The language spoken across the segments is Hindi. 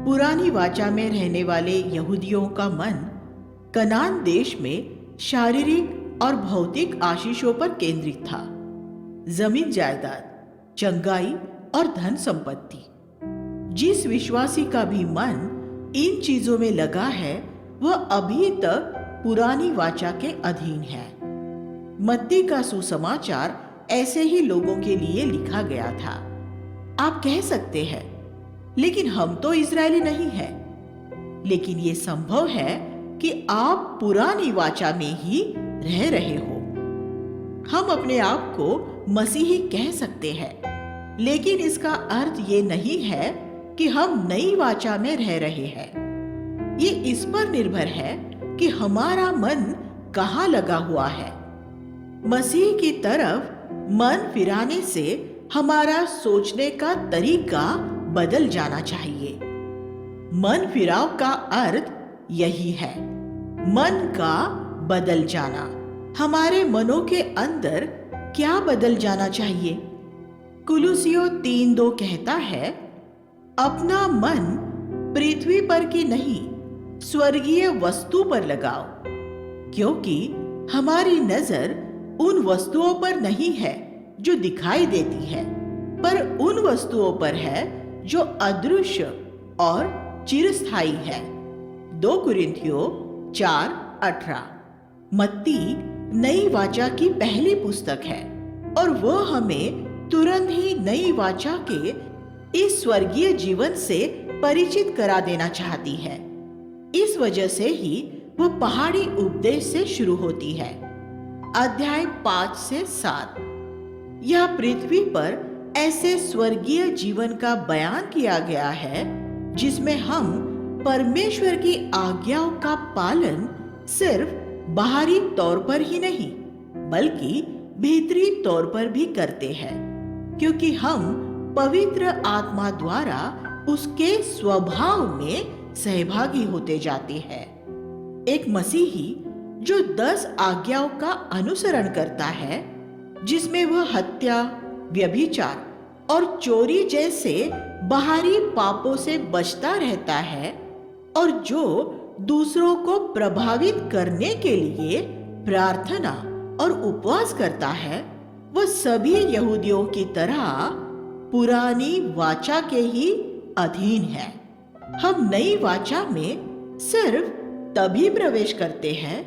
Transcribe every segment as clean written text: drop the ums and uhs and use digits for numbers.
पुरानी वाचा में रहने वाले यहूदियों का मन कनान देश में शारीरिक और भौतिक आशीषों पर केंद्रित था। जमीन जायदाद, चंगाई और धन संपत्ति। जिस विश्वासी का भी मन इन चीजों में लगा है वह अभी तक पुरानी वाचा के अधीन है। मत्ती का सुसमाचार ऐसे ही लोगों के लिए लिखा गया था। आप कह सकते हैं, लेकिन हम तो इजरायली नहीं हैं। लेकिन ये संभव है कि आप पुरानी वाचा में ही रह रहे हो। हम अपने आप को मसीही कह सकते हैं, लेकिन इसका अर्थ ये नहीं है कि हम नई वाचा में रह रहे हैं। ये इस पर निर्भर है कि हमारा मन कहाँ लगा हुआ है। मसीह की तरफ मन फिराने से हमारा सोचने का तरीका बदल जाना चाहिए। मन फिराव का अर्थ यही है, मन का बदल जाना। हमारे मनों के अंदर क्या बदल जाना चाहिए? कुलुसियों 3:2 कहता है, अपना मन पृथ्वी पर की नहीं स्वर्गीय वस्तु पर लगाओ, क्योंकि हमारी नजर उन वस्तुओं पर नहीं है जो दिखाई देती है, पर उन वस्तुओं पर है जो अदृश्य और चिरस्थायी है। 2 कुरिन्थियों 4:18। मत्ती नई वाचा की पहली पुस्तक है और वह हमें तुरंत ही नई वाचा के इस स्वर्गीय जीवन से परिचित करा देना चाहती है। इस वजह से ही वह पहाड़ी उपदेश से शुरू होती है, अध्याय 5 से 7। यह पृथ्वी पर ऐसे स्वर्गीय जीवन का बयान किया गया है जिसमें हम परमेश्वर की आज्ञाओं का पालन सिर्फ बाहरी तौर पर ही नहीं बल्कि भीतरी तौर पर भी करते हैं, क्योंकि हम पवित्र आत्मा द्वारा उसके स्वभाव में सहभागी होते जाते हैं। एक मसीही जो 10 आज्ञाओं का अनुसरण करता है, जिसमें वह हत्या, व्यभिचार और चोरी जैसे बाहरी पापों से बचता रहता है और जो दूसरों को प्रभावित करने के लिए प्रार्थना और उपवास करता है, वह सभी यहूदियों की तरह पुरानी वाचा के ही अधीन है। हम नई वाचा में सिर्फ तभी प्रवेश करते हैं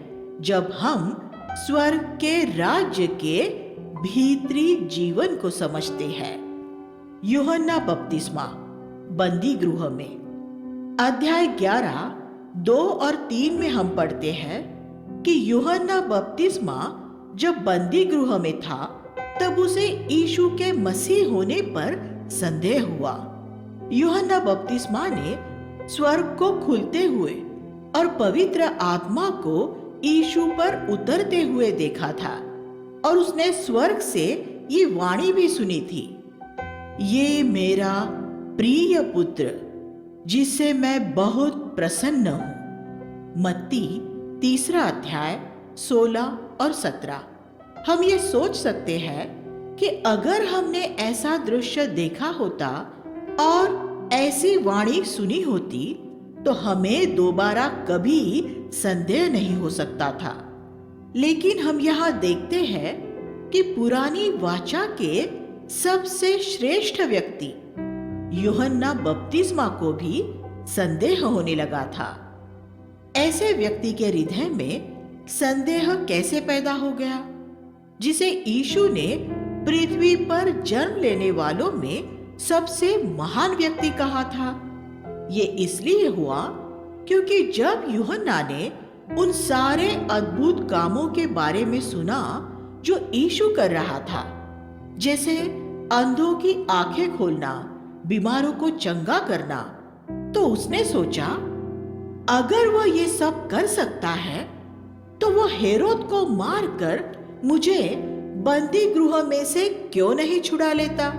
जब हम स्वर्ग के राज्य के भीतरी जीवन को समझते हैं। यूहन्ना बपतिस्मा बंदी गृह में, अध्याय 11:2 और 3 में हम पढ़ते हैं कि यूहन्ना बपतिस्मा जब बंदी गृह में था तब उसे यीशु के मसीह होने पर संदेह हुआ। यूहन्ना बपतिस्मा ने स्वर्ग को खुलते हुए और पवित्र आत्मा को यीशु पर उतरते हुए देखा था और उसने स्वर्ग से ये वाणी भी सुनी थी, ये मेरा प्रिय पुत्र जिससे मैं बहुत प्रसन्न हूं। मत्ती 3 अध्याय 16 और 17। हम ये सोच सकते हैं कि अगर हमने ऐसा दृश्य देखा होता और ऐसी वाणी सुनी होती तो हमें दोबारा कभी संदेह नहीं हो सकता था। लेकिन हम यहाँ देखते हैं कि पुरानी वाचा के सबसे श्रेष्ठ व्यक्ति यूहन्ना बपतिस्मा को भी संदेह होने लगा था। ऐसे व्यक्ति के हृदय में संदेह कैसे पैदा हो गया, जिसे यीशु ने पृथ्वी पर जन्म लेने वालों में सबसे महान व्यक्ति कहा था? ये इसलिए हुआ क्योंकि जब यूहन्ना ने उन सारे अद्भुत कामों के बारे में सुना जो यीशु कर रहा था, जैसे अंधों की आंखें खोलना, बीमारों को चंगा करना, तो उसने सोचा अगर वह ये सब कर सकता है तो वह हेरोद को मारकर मुझे बंदी गृह में से क्यों नहीं छुड़ा लेता।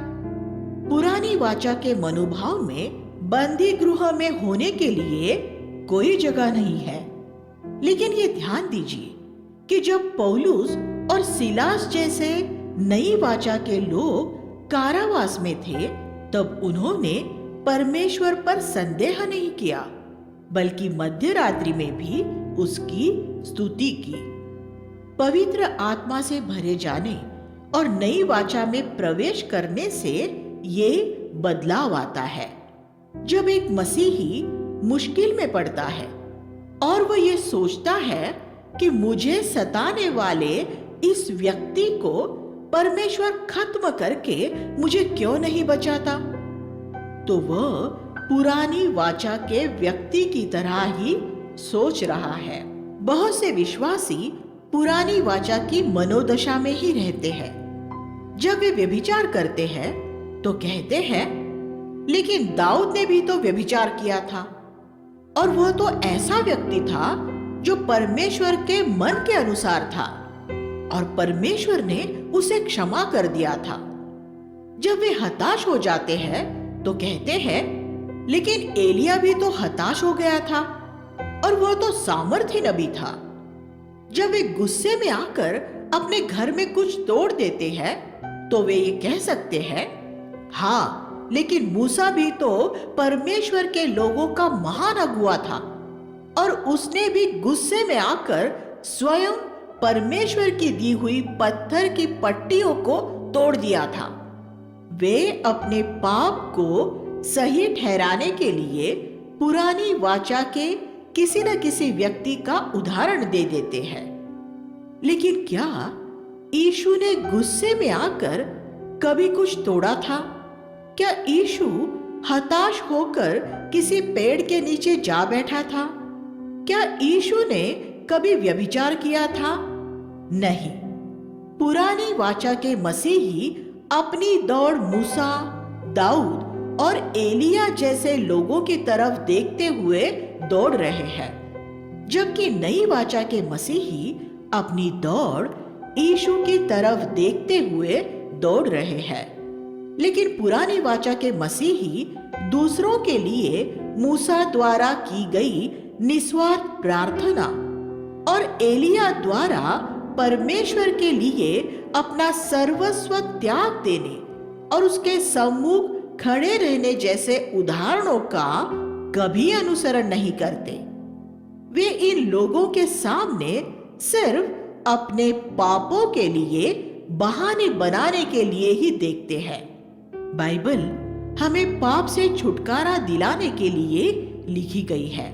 पुरानी वाचा के मनोभाव में बंदी गृह में होने के लिए कोई जगह नहीं है। लेकिन ये ध्यान दीजिए कि जब पौलुस और सिलास जैसे नई वाचा के लोग कारावास में थे तब उन्होंने परमेश्वर पर संदेह नहीं किया, बल्कि मध्य रात्रि में भी उसकी स्तुति की। पवित्र आत्मा से भरे जाने और नई वाचा में प्रवेश करने से ये बदलाव आता है। जब एक मसीही मुश्किल में पड़ता है और वह ये सोचता है कि मुझे सताने वाले इस व्यक्ति को परमेश्वर खत्म करके मुझे क्यों नहीं बचाता, तो वह पुरानी वाचा के व्यक्ति की तरह ही सोच रहा है। बहुत से विश्वासी पुरानी वाचा की मनोदशा में ही रहते हैं। जब वे व्यभिचार करते हैं तो कहते हैं, लेकिन दाऊद ने भी तो व्यभिचार किया था और वह तो ऐसा व्यक्ति था जो परमेश्वर के मन के अनुसार था और परमेश्वर ने उसे क्षमा कर दिया था। जब वे हताश हो जाते हैं तो कहते हैं, लेकिन एलिया भी तो हताश हो गया था और वह तो सामर्थी नबी था। जब वे गुस्से में आकर अपने घर में कुछ तोड़ देते हैं तो वे ये कह सकते हैं, हाँ, लेकिन मूसा भी तो परमेश्वर के लोगों का महान अगुआ था और उसने भी गुस्से में आकर स्वयं परमेश्वर की दी हुई पत्थर की पट्टियों को तोड़ दिया था। वे अपने पाप को सही ठहराने के लिए पुरानी वाचा के किसी न किसी व्यक्ति का उदाहरण दे देते हैं। लेकिन क्या यीशु ने गुस्से में आकर कभी कुछ तोड़ा था? क्या यीशु हताश होकर किसी पेड़ के नीचे जा बैठा था? क्या यीशु ने कभी व्यभिचार किया था? नहीं। पुरानी वाचा के मसीही अपनी दौड़ मूसा, दाऊद और एलिया जैसे लोगों की तरफ देखते हुए दौड़ रहे हैं, जबकि नई वाचा के मसीही अपनी दौड़ यीशु की तरफ देखते हुए दौड़ रहे हैं। लेकिन पुरानी वाचा के मसीही दूसरों के लिए मूसा द्वारा की गई निस्वार्थ प्रार्थना और एलिया द्वारा परमेश्वर के लिए अपना सर्वस्व त्याग देने और उसके सम्मुख खड़े रहने जैसे उदाहरणों का कभी अनुसरण नहीं करते। वे इन लोगों के सामने सिर्फ अपने पापों के लिए बहाने बनाने के लिए ही देखते हैं। बाइबल हमें पाप से छुटकारा दिलाने के लिए लिखी गई है,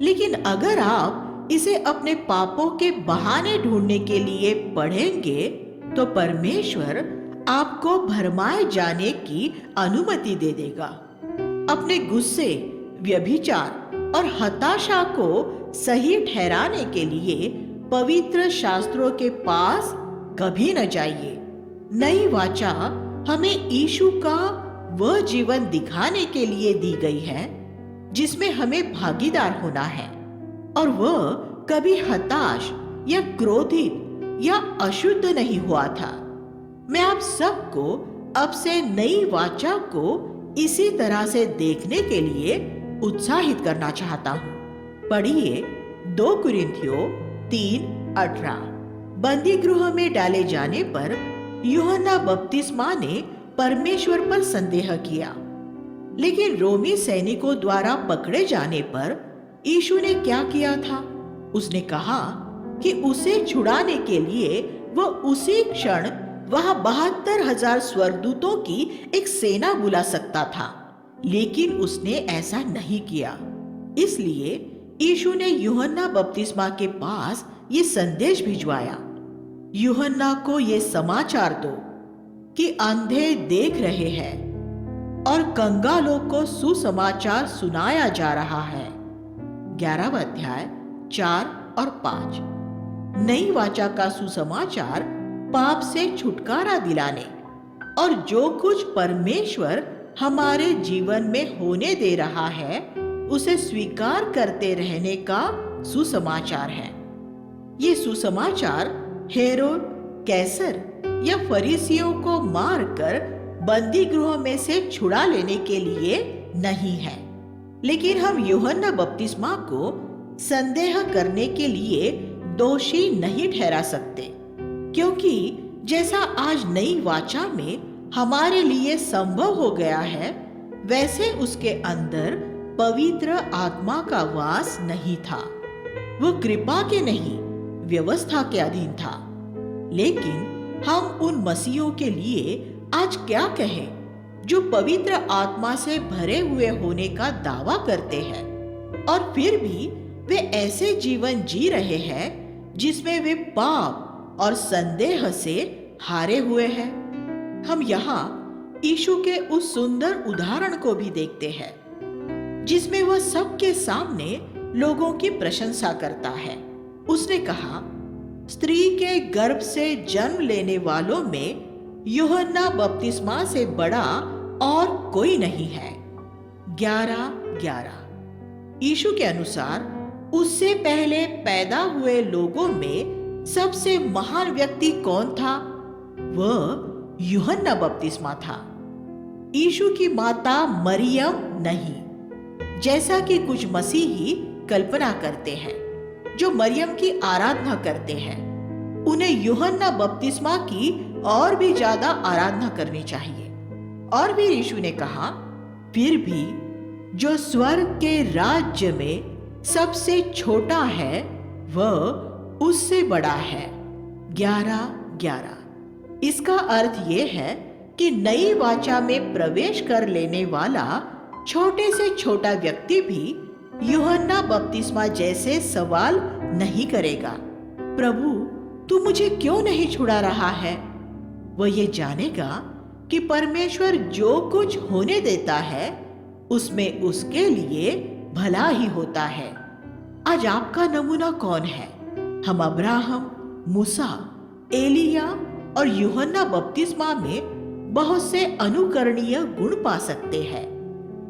लेकिन अगर आप इसे अपने पापों के बहाने ढूंढने के लिए पढ़ेंगे तो परमेश्वर आपको भरमाए जाने की अनुमति दे देगा। अपने गुस्से, व्यभिचार और हताशा को सही ठहराने के लिए पवित्र शास्त्रों के पास कभी न जाइए। नई वाचा हमें यीशु का वह जीवन दिखाने के लिए दी गई है जिसमें हमें भागीदार होना है, और वह कभी हताश या क्रोधित या अशुद्ध नहीं हुआ था। मैं आप सबको अब से नई वाचा को इसी तरह से देखने के लिए उत्साहित करना चाहता हूँ। पढ़िए 2 कुरिन्थियों 3:18। बंदी गृह में डाले जाने पर यूहन्ना बपतिस्मा ने परमेश्वर पर संदेह किया, लेकिन रोमी सैनिकों द्वारा पकड़े जाने पर यीशु ने क्या किया था? उसने कहा कि उसे छुड़ाने के लिए वह उसी क्षण वहां 72,000 स्वर्गदूतों की एक सेना बुला सकता था, लेकिन उसने ऐसा नहीं किया। इसलिए यीशु ने यूहन्ना बपतिस्मा के पास ये संदेश भिजवाया, यूहन्ना को ये समाचार दो कि अंधे देख रहे हैं और कंगालों को सुसमाचार सुनाया जा रहा है। 11वां अध्याय 4 और 5। नई वाचा का सुसमाचार पाप से छुटकारा दिलाने और जो कुछ परमेश्वर हमारे जीवन में होने दे रहा है उसे स्वीकार करते रहने का सुसमाचार है। ये सुसमाचार हेरोद, कैसर या फरीसियों को मारकर बंदी गृह में से छुड़ा लेने के लिए नहीं है, लेकिन हम यूहन्ना बपतिस्मा को संदेह करने के लिए दोषी नहीं ठहरा सकते, क्योंकि जैसा आज नई वाचा में हमारे लिए संभव हो गया है, वैसे उसके अंदर पवित्र आत्मा का वास नहीं था। वो कृपा के नहीं, व्यवस्था के अधीन था। लेकिन हम उन मसीहों के लिए आज क्या कहें जो पवित्र आत्मा से भरे हुए होने का दावा करते हैं और फिर भी वे ऐसे जीवन जी रहे हैं जिसमें वे पाप और संदेह से हारे हुए हैं। हम यहाँ यीशु के उस सुंदर उदाहरण को भी देखते हैं जिसमें वह सबके सामने लोगों की प्रशंसा करता है। उसने कहा, स्त्री के गर्भ से जन्म लेने वालों में यूहन्ना बपतिस्मा से बड़ा और कोई नहीं है। 11:11। यीशु के अनुसार उससे पहले पैदा हुए लोगों में सबसे महान व्यक्ति कौन था? वह यूहन्ना बपतिस्मा था। यीशु की माता मरियम नहीं, जैसा कि कुछ मसीही कल्पना करते हैं जो मरियम की आराधना करते हैं। उन्हें यूहन्ना बपतिस्मा की और भी ज्यादा आराधना करनी चाहिए। और भी यीशु ने कहा, फिर भी जो स्वर्ग के राज्य में सबसे छोटा है वह उससे बड़ा है। 11:11। इसका अर्थ यह है कि नई वाचा में प्रवेश कर लेने वाला छोटे से छोटा व्यक्ति भी यूहन्ना बपतिस्मा जैसे सवाल नहीं करेगा, प्रभु तू मुझे क्यों नहीं छुड़ा रहा है? वह ये जानेगा कि परमेश्वर जो कुछ होने देता है उसमें उसके लिए भला ही होता है। आज आपका नमूना कौन है? हम अब्राहम, मूसा, एलिया और यूहन्ना बपतिस्मा में बहुत से अनुकरणीय गुण पा सकते हैं,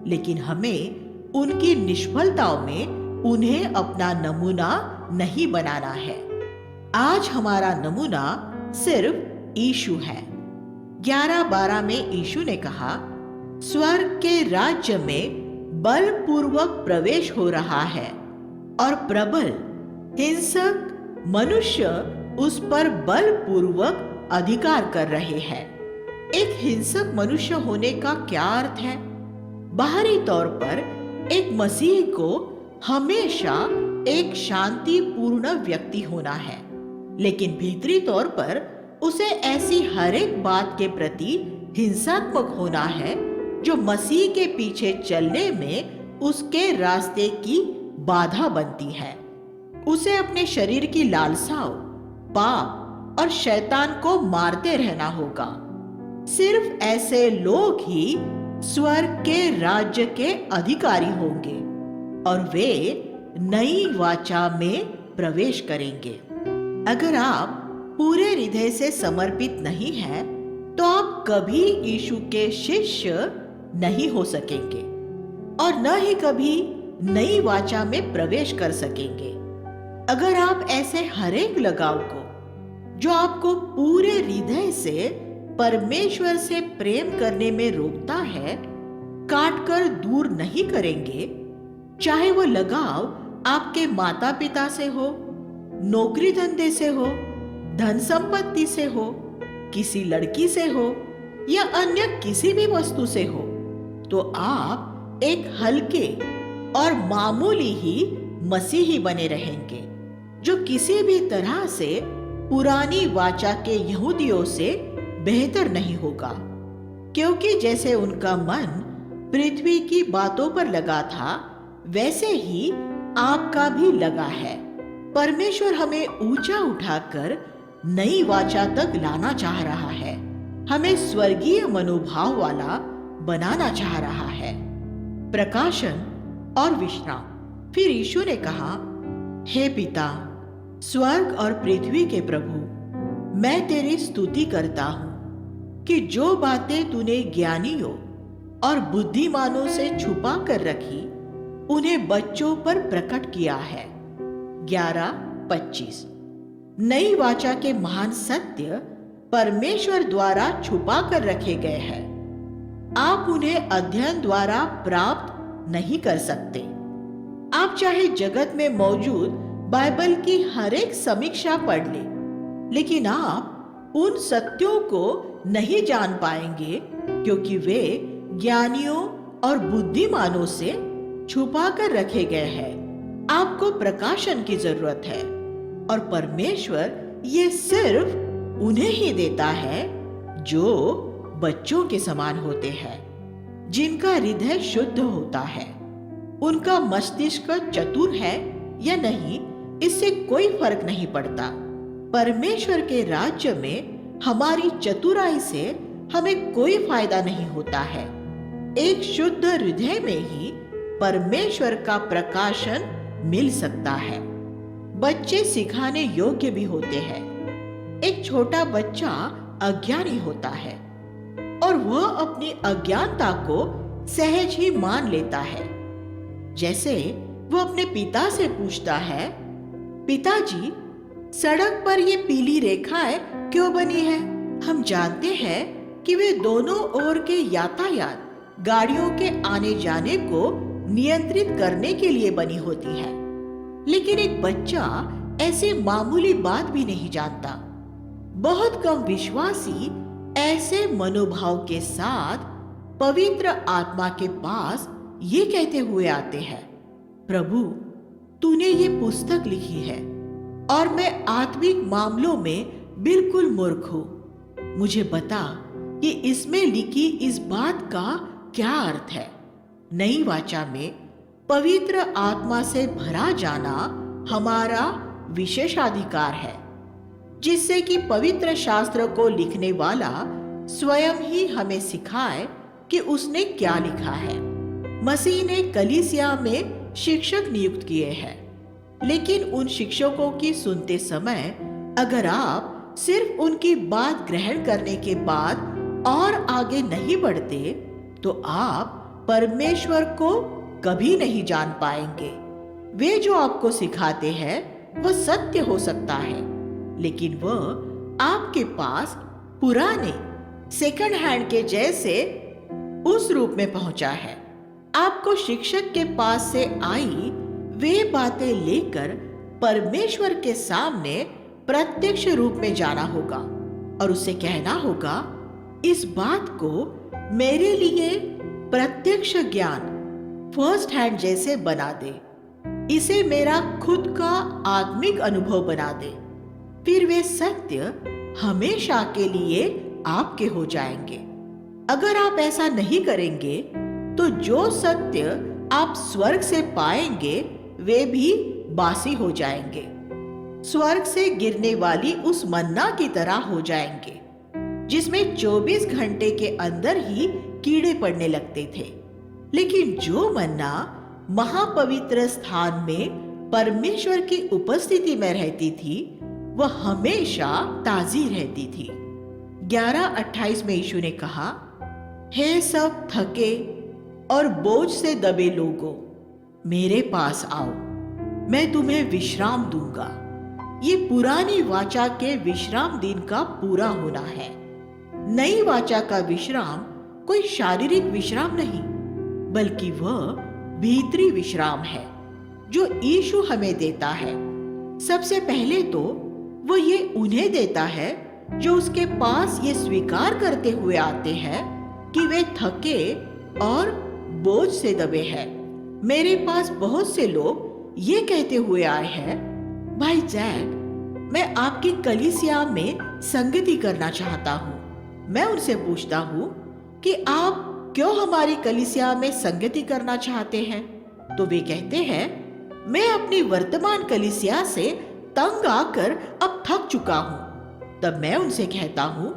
लेकिन हमें उनकी निष्फलताओं में उन्हें अपना नमूना नहीं बनाना है। आज हमारा नमूना सिर्फ यीशु है। 11:12 में यीशु ने कहा, स्वर्ग के राज्य में बलपूर्वक प्रवेश हो रहा है और प्रबल हिंसक मनुष्य उस पर बलपूर्वक अधिकार कर रहे हैं। एक हिंसक मनुष्य होने का क्या अर्थ है? बाहरी तौर पर एक मसीह को हमेशा एक शांतिपूर्ण व्यक्ति होना है, लेकिन भीतरी तौर पर उसे ऐसी हर एक बात के प्रति हिंसात्मक होना है जो मसीह के पीछे चलने में उसके रास्ते की बाधा बनती है। उसे अपने शरीर की लालसाओं, पाप और शैतान को मारते रहना होगा। सिर्फ ऐसे लोग ही स्वर्ग के राज्य के अधिकारी होंगे और वे नई वाचा में प्रवेश करेंगे। अगर आप पूरे हृदय से समर्पित नहीं हैं, तो आप कभी यीशु के शिष्य नहीं हो सकेंगे और न ही कभी नई वाचा में प्रवेश कर सकेंगे। अगर आप ऐसे हर एक लगाव को जो आपको पूरे हृदय से परमेश्वर से प्रेम करने में रोकता है, काट कर दूर नहीं करेंगे, चाहे वो लगाव आपके माता पिता से हो, नौकरी धंधे से हो, धन संपत्ति से हो, किसी लड़की से हो या अन्य किसी भी वस्तु से हो, तो आप एक हल्के और मामूली ही मसीही बने रहेंगे जो किसी भी तरह से पुरानी वाचा के यहूदियों से बेहतर नहीं होगा, क्योंकि जैसे उनका मन पृथ्वी की बातों पर लगा था, वैसे ही आपका भी लगा है। परमेश्वर हमें ऊंचा उठाकर नई वाचा तक लाना चाह रहा है, हमें स्वर्गीय मनोभाव वाला बनाना चाह रहा है। प्रकाशन और विश्राम। फिर यीशु ने कहा, हे पिता, स्वर्ग और पृथ्वी के प्रभु, मैं तेरी स्तुति करता हूं कि जो बातें तूने ज्ञानियों और बुद्धिमानों से छुपा कर रखी, उन्हें बच्चों पर प्रकट किया है। 11:25। नई वाचा के महान सत्य परमेश्वर द्वारा छुपा कर रखे गए हैं। आप उन्हें अध्ययन द्वारा प्राप्त नहीं कर सकते। आप चाहे जगत में मौजूद बाइबल की हर एक समीक्षा पढ़ ले, लेकिन आप उन सत्यों को नहीं जान पाएंगे, क्योंकि वे ज्ञानियों और बुद्धिमानों से छुपा कर रखे गए हैं। आपको प्रकाशन की जरूरत है और परमेश्वर ये सिर्फ उन्हें ही देता है जो बच्चों के समान होते हैं, जिनका हृदय शुद्ध होता है। उनका मस्तिष्क चतुर है या नहीं, इससे कोई फर्क नहीं पड़ता। परमेश्वर के राज्य में हमारी चतुराई से हमें कोई फायदा नहीं होता है। एक शुद्ध हृदय में ही परमेश्वर का प्रकाशन मिल सकता है। बच्चे सिखाने योग्य भी होते हैं। एक छोटा बच्चा अज्ञानी होता है और वह अपनी अज्ञानता को सहज ही मान लेता है। जैसे वह अपने पिता से पूछता है, पिताजी, सड़क पर ये पीली रेखाएं क्यों बनी है? हम जानते हैं कि वे दोनों ओर के यातायात गाड़ियों के आने जाने को नियंत्रित करने के लिए बनी होती है। लेकिन एक बच्चा ऐसे मामूली बात भी नहीं जानता। बहुत कम विश्वासी ऐसे मनोभाव के साथ पवित्र आत्मा के पास ये कहते हुए आते हैं, प्रभु, तूने ये पुस्तक लिखी है और मैं आत्मिक मामलों में बिल्कुल मूर्ख हूं। मुझे बता कि इसमें लिखी इस बात का क्या अर्थ है। नई वाचा में पवित्र आत्मा से भरा जाना हमारा विशेषाधिकार है, जिससे कि पवित्र शास्त्र को लिखने वाला स्वयं ही हमें सिखाए कि उसने क्या लिखा है। मसीह ने कलीसिया में शिक्षक नियुक्त किए हैं, लेकिन उन शिक्षकों की सुनते समय अगर आप सिर्फ उनकी बात ग्रहण करने के बाद और आगे नहीं बढ़ते, तो आप परमेश्वर को कभी नहीं जान पाएंगे। वे जो आपको सिखाते हैं वह सत्य हो सकता है, लेकिन वह आपके पास पुराने सेकंड हैंड के जैसे उस रूप में पहुंचा है। आपको शिक्षक के पास से आई वे बातें लेकर परमेश्वर के सामने प्रत्यक्ष रूप में जाना होगा और उसे कहना होगा, इस बात को मेरे लिए प्रत्यक्ष ज्ञान फर्स्ट हैंड जैसे बना दे, इसे मेरा खुद का आत्मिक अनुभव बना दे। फिर वे सत्य हमेशा के लिए आपके हो जाएंगे। अगर आप ऐसा नहीं करेंगे तो जो सत्य आप स्वर्ग से पाएंगे वे भी बासी हो जाएंगे, स्वर्ग से गिरने वाली उस मन्ना की तरह हो जाएंगे, जिसमें 24 घंटे के अंदर ही कीड़े पड़ने लगते थे। लेकिन जो मन्ना महापवित्र स्थान में परमेश्वर की उपस्थिति में रहती थी, वह हमेशा ताजी रहती थी। 11:28 में यीशु ने कहा, हे सब थके और बोझ से दबे लोगों, मेरे पास आओ, मैं तुम्हें विश्राम दूंगा। ये पुरानी वाचा के विश्राम दिन का पूरा होना है। नई वाचा का विश्राम कोई शारीरिक विश्राम नहीं, बल्कि वह भीतरी विश्राम है जो यीशु हमें देता है। सबसे पहले तो वो ये उन्हें देता है जो उसके पास ये स्वीकार करते हुए आते हैं कि वे थके और बोझ से दबे हैं। मेरे पास बहुत से लोग ये कहते हुए आए हैं, भाई जैक, मैं आपकी कलीसिया में संगति करना चाहता हूँ। मैं उनसे पूछता हूँ कि आप क्यों हमारी कलीसिया में संगति करना चाहते हैं? तो वे कहते हैं, मैं अपनी वर्तमान कलीसिया से तंग आकर अब थक चुका हूँ। तब मैं उनसे कहता हूँ,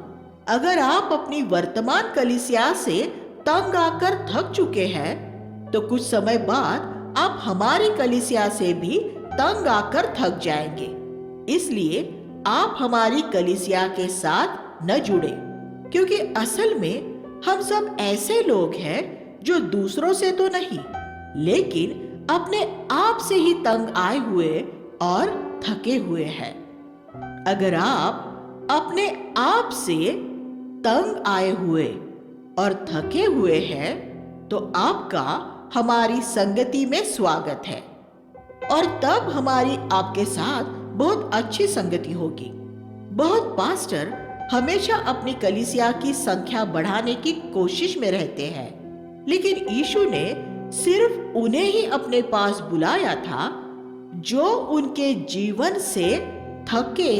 अगर आप अपनी वर्तमान कलीसिया से तंग आकर थक चुके हैं, तो कुछ समय बाद आप हमारी कलीसिया से भी तंग आकर थक जाएंगे। इसलिए आप हमारी कलीसिया के साथ न जुड़े, क्योंकि असल में हम सब ऐसे लोग हैं जो दूसरों से तो नहीं, लेकिन अपने आप से ही तंग आए हुए और थके हुए हैं। अगर आप अपने आप से तंग आए हुए और थके हुए हैं, तो आपका हमारी संगति में स्वागत है और तब हमारी आपके साथ बहुत अच्छी संगति होगी। बहुत पास्टर हमेशा अपनी कलीसिया की संख्या बढ़ाने की कोशिश में रहते हैं, लेकिन यीशु ने सिर्फ उन्हें ही अपने पास बुलाया था जो उनके जीवन से थके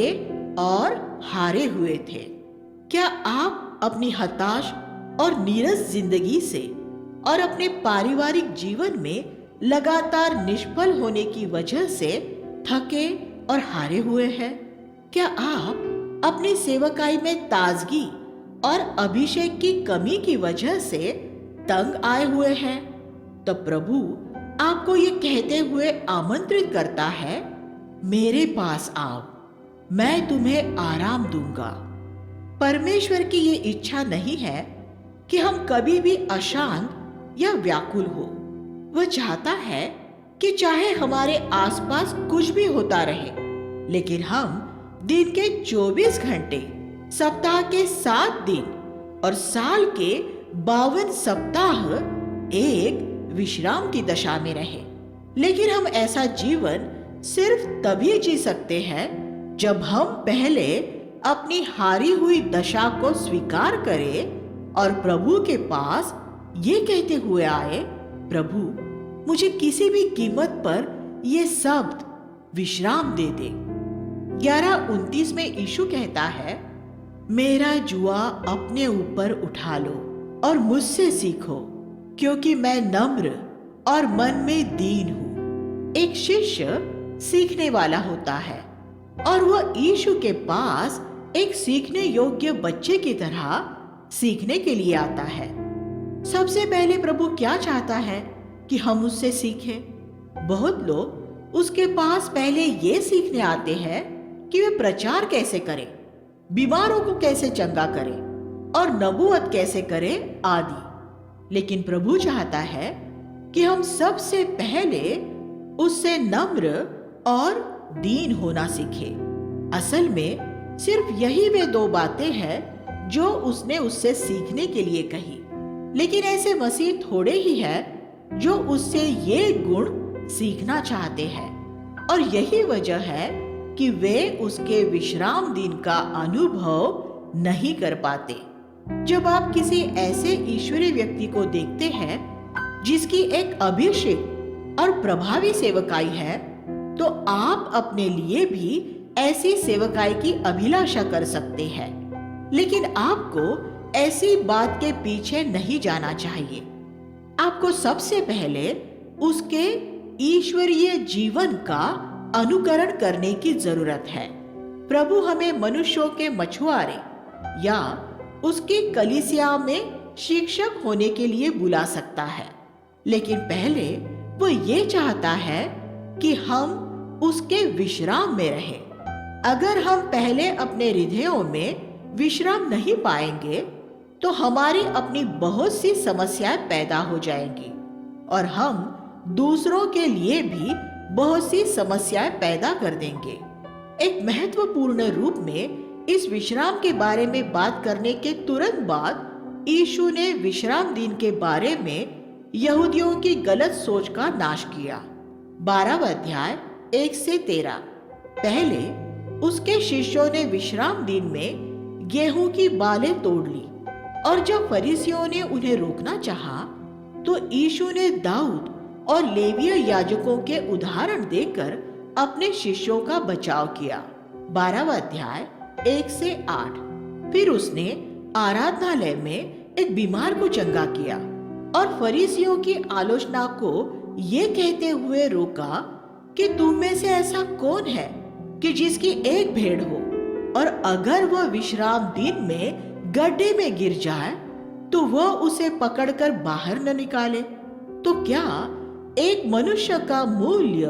और हारे हुए थे। क्या आप अपनी हताश और नीरस जिंदगी से और अपने पारिवारिक जीवन में लगातार निष्फल होने की वजह से थके और हारे हुए हैं? क्या आप अपनी सेवकाई में ताजगी और अभिषेक की कमी की वजह से तंग आए हुए हैं? तो प्रभु आपको ये कहते हुए आमंत्रित करता है, मेरे पास आओ, मैं तुम्हें आराम दूंगा। परमेश्वर की ये इच्छा नहीं है कि हम कभी भी अशांत या व्याकुल हो। वह चाहता है कि चाहे हमारे आसपास कुछ भी होता रहे, लेकिन हम दिन के 24 घंटे, सप्ताह के 7 दिन और साल के 52 सप्ताह एक विश्राम की दशा में रहे। लेकिन हम ऐसा जीवन सिर्फ तभी जी सकते हैं जब हम पहले अपनी हारी हुई दशा को स्वीकार करें और प्रभु के पास ये कहते हुए आए, प्रभु मुझे किसी भी कीमत पर ये शब्द विश्राम दे दे। 11:29 में यीशु कहता है, मेरा जुआ अपने ऊपर उठा लो और मुझसे सीखो, क्योंकि मैं नम्र और मन में दीन हूँ। एक शिष्य सीखने वाला होता है और वह यीशु के पास एक सीखने योग्य बच्चे की तरह सीखने के लिए आता है। सबसे पहले प्रभु क्या चाहता है कि हम उससे सीखें? बहुत लोग उसके पास पहले ये सीखने आते हैं कि वे प्रचार कैसे करें, बीमारों को कैसे चंगा करें और नबूवत कैसे करें आदि। लेकिन प्रभु चाहता है कि हम सबसे पहले उससे नम्र और दीन होना सीखें। असल में सिर्फ यही वे 2 बातें हैं जो उसने उससे सीखने के लिए कही। लेकिन ऐसे मसीह थोड़े ही हैं जो उससे ये गुण सीखना चाहते हैं, और यही वजह है कि वे उसके विश्राम दिन का अनुभव नहीं कर पाते। जब आप किसी ऐसे ईश्वरीय व्यक्ति को देखते हैं जिसकी एक अभिषेक और प्रभावी सेवकाई है, तो आप अपने लिए भी ऐसी सेवकाई की अभिलाषा कर सकते हैं। लेकिन आपको ऐसी बात के पीछे नहीं जाना चाहिए। आपको सबसे पहले उसके ईश्वरीय जीवन का अनुकरण करने की जरूरत है। प्रभु हमें मनुष्यों के मछुआरे या उसकी कलीसिया में शिक्षक होने के लिए बुला सकता है, लेकिन पहले वो ये चाहता है कि हम उसके विश्राम में रहें। अगर हम पहले अपने हृदयों में विश्राम नहीं पाएंगे तो हमारी अपनी बहुत सी समस्याएं पैदा हो जाएंगी और हम दूसरों के लिए भी बहुत सी समस्याएं पैदा कर देंगे। एक महत्वपूर्ण रूप में इस विश्राम के बारे में बात करने के तुरंत बाद यीशु ने विश्राम दिन के बारे में यहूदियों की गलत सोच का नाश किया। 12वां अध्याय 1 से 13। पहले उसके शिष्यों ने विश्राम दिन में गेहूं की बालें तोड़ ली, और जब फरीसियों ने उन्हें रोकना चाहा, तो यीशु ने दाऊद और लेवीय याजकों के उदाहरण देकर अपने शिष्यों का बचाव किया। 12वां अध्याय 1 से 8। फिर उसने आराधनालय में एक बीमार को चंगा किया और फरीसियों की आलोचना को ये कहते हुए रोका कि तुम में से ऐसा कौन है कि जिसकी एक भेड़ हो, और अगर वह विश्राम दिन में गड्ढे में गिर जाए तो वह उसे पकड़कर बाहर न निकाले। तो क्या एक मनुष्य का मूल्य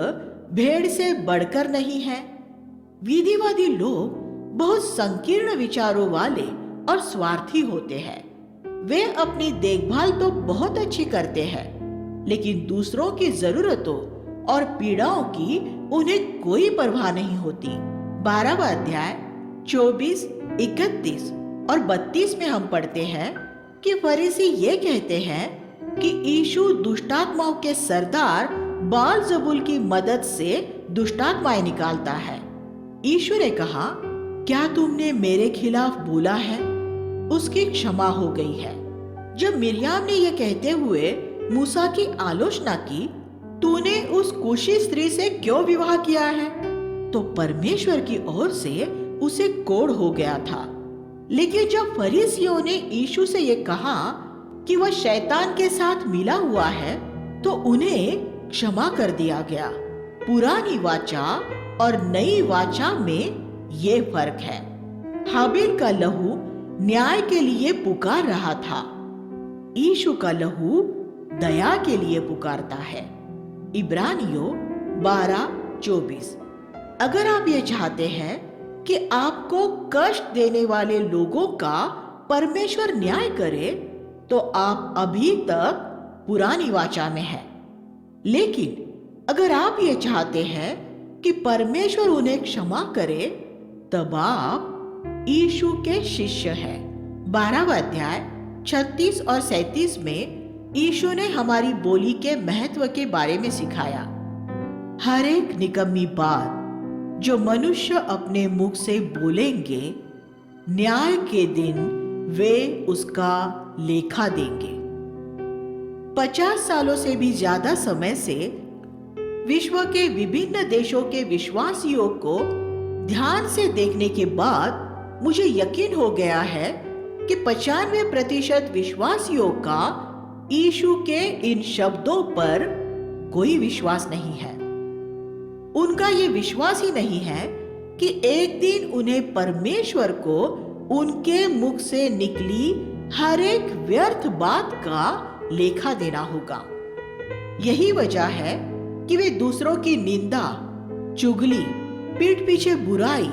भेड़ से बढ़कर नहीं है? विधिवादी लोग बहुत संकीर्ण विचारों वाले और स्वार्थी होते हैं। वे अपनी देखभाल तो बहुत अच्छी करते हैं, लेकिन दूसरों की जरूरतों और पीड़ाओं की उन्हें कोई परवाह नहीं होती। 12वां अध्याय 24, 31 और 32 में हम पढ़ते हैं कि फरीसी ये कहते हैं कि यीशु दुष्टात्माओं के सरदार बालजबूल की मदद से दुष्टात्माएं निकालता है। यीशु ने कहा, क्या तुमने मेरे खिलाफ बोला है? उसकी क्षमा हो गई है। जब मिर्याम ने यह कहते हुए मूसा की आलोचना की, तूने उस कुशी स्त्री से क्यों विवाह किया है, तो परमेश्वर की ओर से उसे कोढ़ हो गया था। लेकिन जब फरीसियों ने यीशु से यह कहा कि वह शैतान के साथ मिला हुआ है, तो उन्हें क्षमा कर दिया गया। पुरानी वाचा और नई वाचा में ये फर्क है। हाबिल का लहू न्याय के लिए पुकार रहा था, यीशु का लहू दया के लिए पुकारता है। इब्रानियों 12:24। अगर आप ये चाहते हैं कि आपको कष्ट देने वाले लोगों का परमेश्वर न्याय करे, तो आप अभी तक पुरानी वाचा में हैं। लेकिन अगर आप ये चाहते हैं कि परमेश्वर उन्हें क्षमा करे, तब आप यीशु के शिष्य हैं। 12वां अध्याय 36 और 37 में यीशु ने हमारी बोली के महत्व के बारे में सिखाया। हर एक निकम्मी बात जो मनुष्य अपने मुख से बोलेंगे, न्याय के दिन वे उसका लेखा देंगे। 50 सालों से भी ज्यादा समय से विश्व के विभिन्न देशों के विश्वासियों को ध्यान से देखने के बाद मुझे यकीन हो गया है कि 95% विश्वासियों का यीशु के इन शब्दों पर कोई विश्वास नहीं है। उनका ये विश्वास ही नहीं है कि एक दिन उन्हें परमेश्वर को उनके मुख से निकली हर एक व्यर्थ बात का लेखा देना होगा। यही वजह है कि वे दूसरों की निंदा, चुगली, पीठ पीछे बुराई,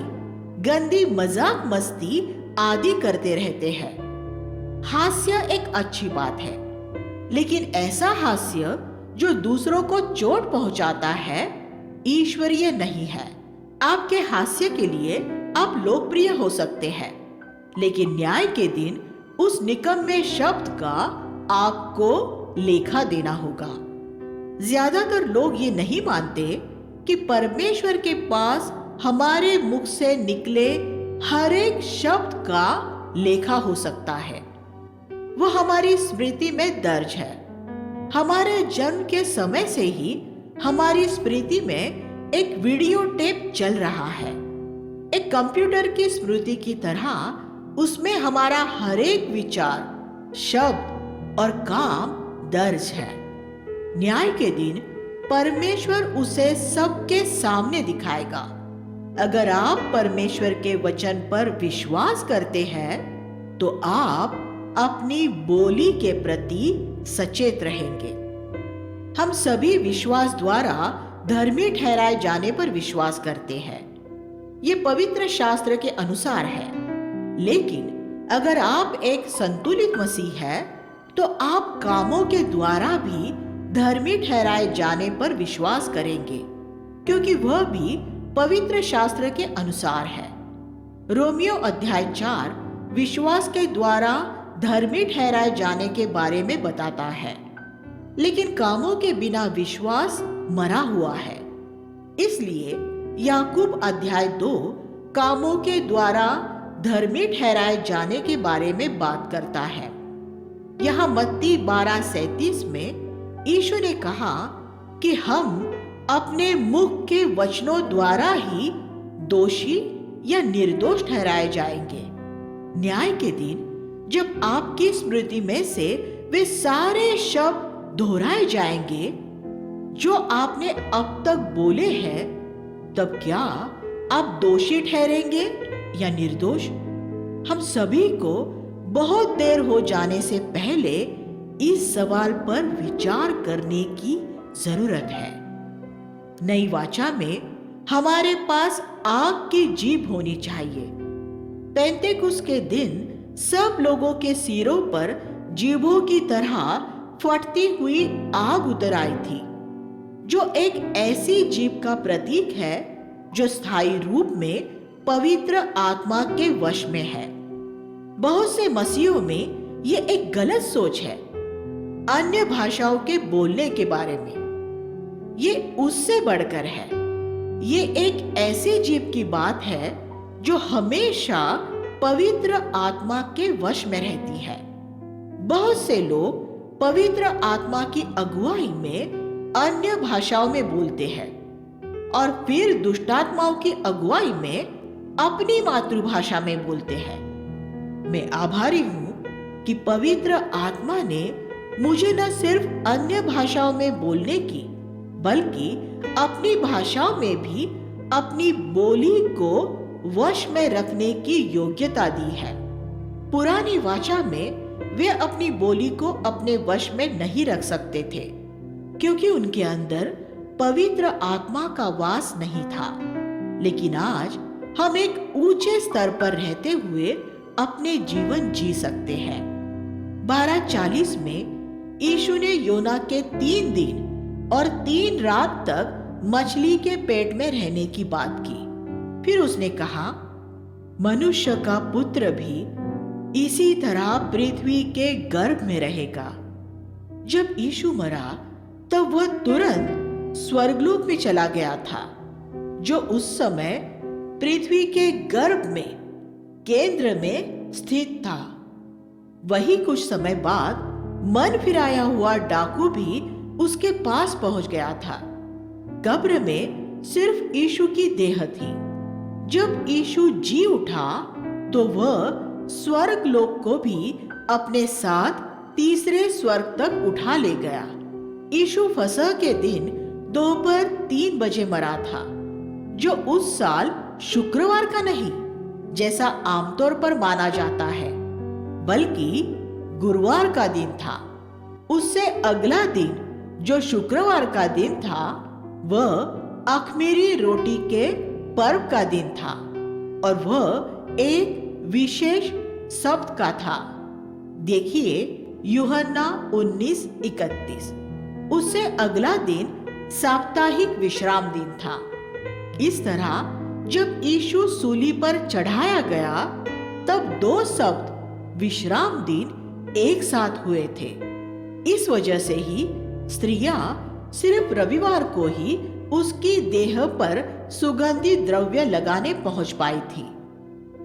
गंदी मजाक मस्ती आदि करते रहते हैं। हास्य एक अच्छी बात है, लेकिन ऐसा हास्य जो दूसरों को चोट पहुंचाता है, ईश्वरीय नहीं है। आपके हास्य के लिए आप लोकप्रिय हो सकते हैं, लेकिन न्याय के दिन उस निकम्मे शब्द का आपको लेखा देना होगा। ज्यादातर लोग ये नहीं मानते कि परमेश्वर के पास हमारे मुख से निकले हर एक शब्द का लेखा हो सकता है। वह हमारी स्मृति में दर्ज है। हमारे जन्म के समय से ही हमारी स्मृति में एक वीडियो टेप चल रहा है। एक कंप्यूटर की स्मृति की तरह उसमें हमारा हर एक विचार, शब्द और काम दर्ज है। न्याय के दिन परमेश्वर उसे सबके सामने दिखाएगा। अगर आप परमेश्वर के वचन पर विश्वास करते हैं, तो आप अपनी बोली के प्रति सचेत रहेंगे। हम सभी विश्वास द्वारा धर्मी ठहराए जाने पर विश्वास करते हैं। ये पवित्र शास्त्र के अनुसार है। लेकिन अगर आप एक संतुलित मसीह है, तो आप कामों के द्वारा भी धर्मी ठहराए जाने पर विश्वास करेंगे, क्योंकि वह भी पवित्र शास्त्र के अनुसार है। रोमियो अध्याय 4 विश्वास के द्वारा धर्मी ठहराए जाने के बारे में बताता है, लेकिन कामों के बिना विश्वास मरा हुआ है। इसलिए याकूब अध्याय 2 कामों के द्वारा धर्मी ठहराए जाने के बारे में बात करता है। यहाँ मत्ती 12:37 में यीशु ने कहा कि हम अपने मुख के वचनों द्वारा ही दोषी या निर्दोष ठहराए जाएंगे। न्याय के दिन जब आपकी स्मृति में से वे सारे शब्द दोहराए जाएंगे जो आपने अब तक बोले हैं, तब क्या आप दोषी ठहरेंगे या निर्दोष? हम सभी को बहुत देर हो जाने से पहले इस सवाल पर विचार करने की जरूरत है। नई वाचा में हमारे पास आग की जीभ होनी चाहिए। पेंतेकुस्त के दिन सब लोगों के सिरों पर जीभों की तरह फटती हुई आग उतर आई थी, जो एक ऐसी जीभ का प्रतीक है जो स्थायी रूप में पवित्र आत्मा के वश में है। बहुत से मसीहों में ये एक गलत सोच है अन्य भाषाओं के बोलने के बारे में। ये उससे बढ़कर है। ये एक ऐसी जीभ की बात है जो हमेशा पवित्र आत्मा के वश में रहती है। बहुत से लोग पवित्र आत्मा की अगुवाई में अन्य भाषाओं में बोलते हैं और फिर दुष्टात्माओं की अगुवाई में अपनी मातृभाषा में बोलते हैं। मैं आभारी हूं कि पवित्र आत्मा ने मुझे न सिर्फ अन्य भाषाओं में बोलने की बल्कि अपनी भाषाओं में भी अपनी बोली को वश में रखने की योग्यता दी है। पुरानी वाचा में वे अपनी बोली को अपने वश में नहीं रख सकते थे क्योंकि उनके अंदर पवित्र आत्मा का वास नहीं था। लेकिन आज हम एक ऊंचे स्तर पर रहते हुए अपने जीवन जी सकते हैं। 12:40 में यीशु ने योना के 3 दिन और 3 रात तक मछली के पेट में रहने की बात की। फिर उसने कहा, मनुष्य का पुत्र भी इसी तरह पृथ्वी के गर्भ में रहेगा। जब यीशु मरा तब वह तुरंत स्वर्गलोक में चला गया था, जो उस समय पृथ्वी के गर्भ में केंद्र में स्थित था। वही कुछ समय बाद मन फिराया हुआ डाकू भी उसके पास पहुंच गया था। कब्र में सिर्फ यीशु की देह थी। जब यीशु जी उठा तो वह स्वर्ग लोक को भी अपने साथ तीसरे स्वर्ग तक उठा ले गया। यीशु फसह के दिन दोपहर 3 बजे मरा था, जो उस साल शुक्रवार का नहीं, जैसा आमतौर पर माना जाता है, बल्कि गुरुवार का दिन था। उससे अगला दिन जो शुक्रवार का दिन था, वह अख़मीरी रोटी के पर्व का दिन था और वह एक विशेष शब्द का था। देखिए यूहन्ना 19:31। उससे अगला दिन साप्ताहिक विश्राम दिन था। इस तरह जब यीशु सूली पर चढ़ाया गया तब 2 शब्द विश्राम दिन एक साथ हुए थे। इस वजह से ही स्त्रियां सिर्फ रविवार को ही उसकी देह पर सुगंधित द्रव्य लगाने पहुंच पाई थी।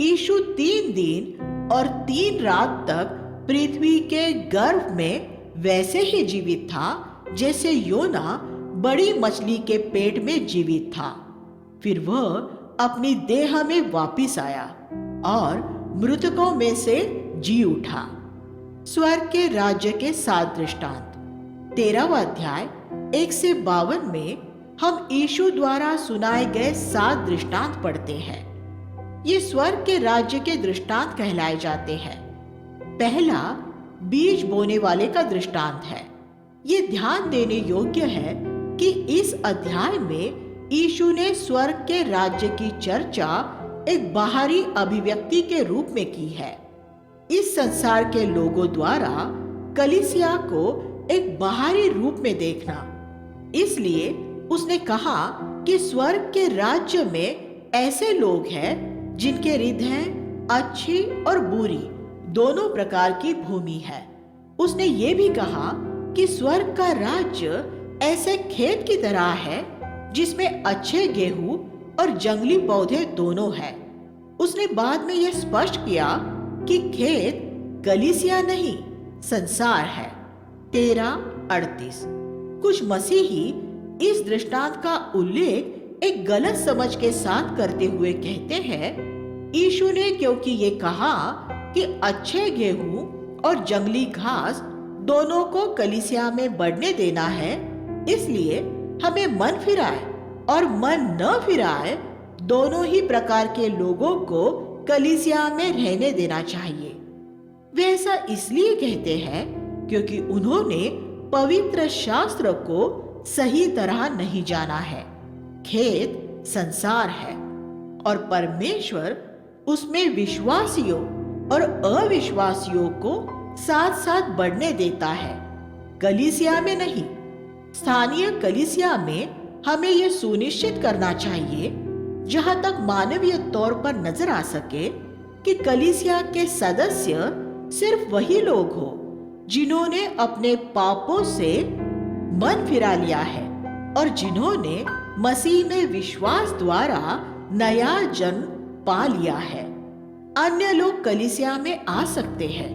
यीशु 3 दिन और 3 रात तक पृथ्वी के गर्भ में वैसे ही जीवित था जैसे योना बड़ी मछली के पेट में जीवित था। फिर वह अपनी देह में वापिस आया और मृतकों में से जी उठा। स्वर्ग के राज्य के 7 दृष्टांत। 13वां अध्याय 1 से 52 में हम यीशु द्वारा सुनाए गए 7 दृष्टांत पढ़ते हैं। ये स्वर्ग के राज्य के दृष्टांत कहलाए जाते हैं। पहला बीज बोने वाले का दृष्टांत है। ये ध्यान देने योग्य है कि इस अध्याय में यीशु ने स्वर्ग के राज्य की चर्चा एक बाहरी अभिव्यक्ति के रूप में की है। इस संसार के लोगों द्वारा कलीसिया को एक बाहरी रूप में देखना। इसलिए उसने कहा कि स्वर्ग के राज्य में ऐसे लोग हैं जिनके हृदय अच्छी और बुरी दोनों प्रकार की भूमि है। उसने ये भी कहा कि स्वर्ग का राज्य ऐसे खेत की तरह है जिसमें अच्छे गेहूं और जंगली पौधे दोनों हैं। उसने बाद में यह स्पष्ट किया कि खेत कलीसिया नहीं, संसार है। 13:38। कुछ मसीही इस दृष्टांत का उल्लेख एक गलत समझ के साथ करते हुए कहते हैं, यीशु ने क्योंकि ये कहा कि अच्छे गेहूं और जंगली घास दोनों को कलीसिया में बढ़ने देना है, इसलिए हमें मन फिराए और मन न फिराए दोनों ही प्रकार के लोगों को कलीसिया में रहने देना चाहिए। वे ऐसा इसलिए कहते हैं क्योंकि उन्होंने पवित्र शास्त्र को सही तरह नहीं जाना है। खेत संसार है और परमेश्वर उसमें विश्वासियों और अविश्वासियों को साथ साथ बढ़ने देता है, कलीसिया में नहीं। स्थानीय कलीसिया में हमें यह सुनिश्चित करना चाहिए, जहां तक मानवीय तौर पर नजर आ सके, कि कलीसिया के सदस्य सिर्फ वही लोग हो जिन्होंने अपने पापों से मन फिरा लिया है और जिन्होंने मसीह में विश्वास द्वारा नया जन्म पा लिया है। अन्य लोग कलीसिया में आ सकते हैं,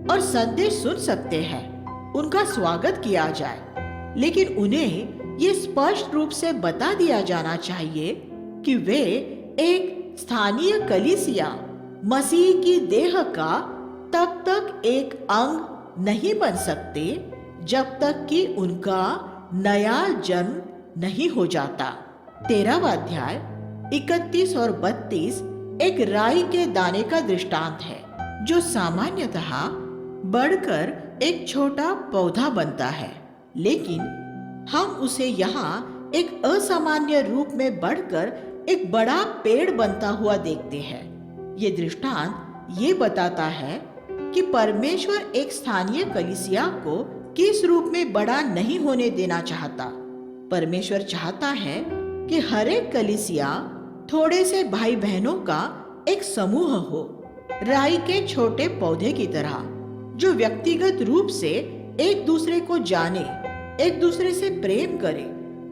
और संदेश सुन सकते हैं, उनका स्वागत किया जाए, लेकिन उन्हें ये स्पष्ट रूप से बता दिया जाना चाहिए कि वे एक स्थानीय कलीसिया मसीह की देह का तब तक एक अंग नहीं बन सकते जब तक कि उनका नया जन्म नहीं हो जाता। 13वां अध्याय 31 और 32 एक राई के दाने का दृष्टांत है, जो सामान्यतः बढ़कर एक छोटा पौधा बनता है, लेकिन हम उसे यहाँ एक असामान्य रूप में बढ़कर एक बड़ा पेड़ बनता हुआ देखते हैं। ये दृष्टांत ये बताता है कि परमेश्वर एक स्थानीय कलीसिया को किस रूप में बड़ा नहीं होने देना चाहता। परमेश्वर चाहता है कि हर एक कलीसिया थोड़े से भाई बहनों का एक समूह हो, राई के छोटे पौधे की तरह, जो व्यक्तिगत रूप से एक दूसरे को जाने, एक दूसरे से प्रेम करे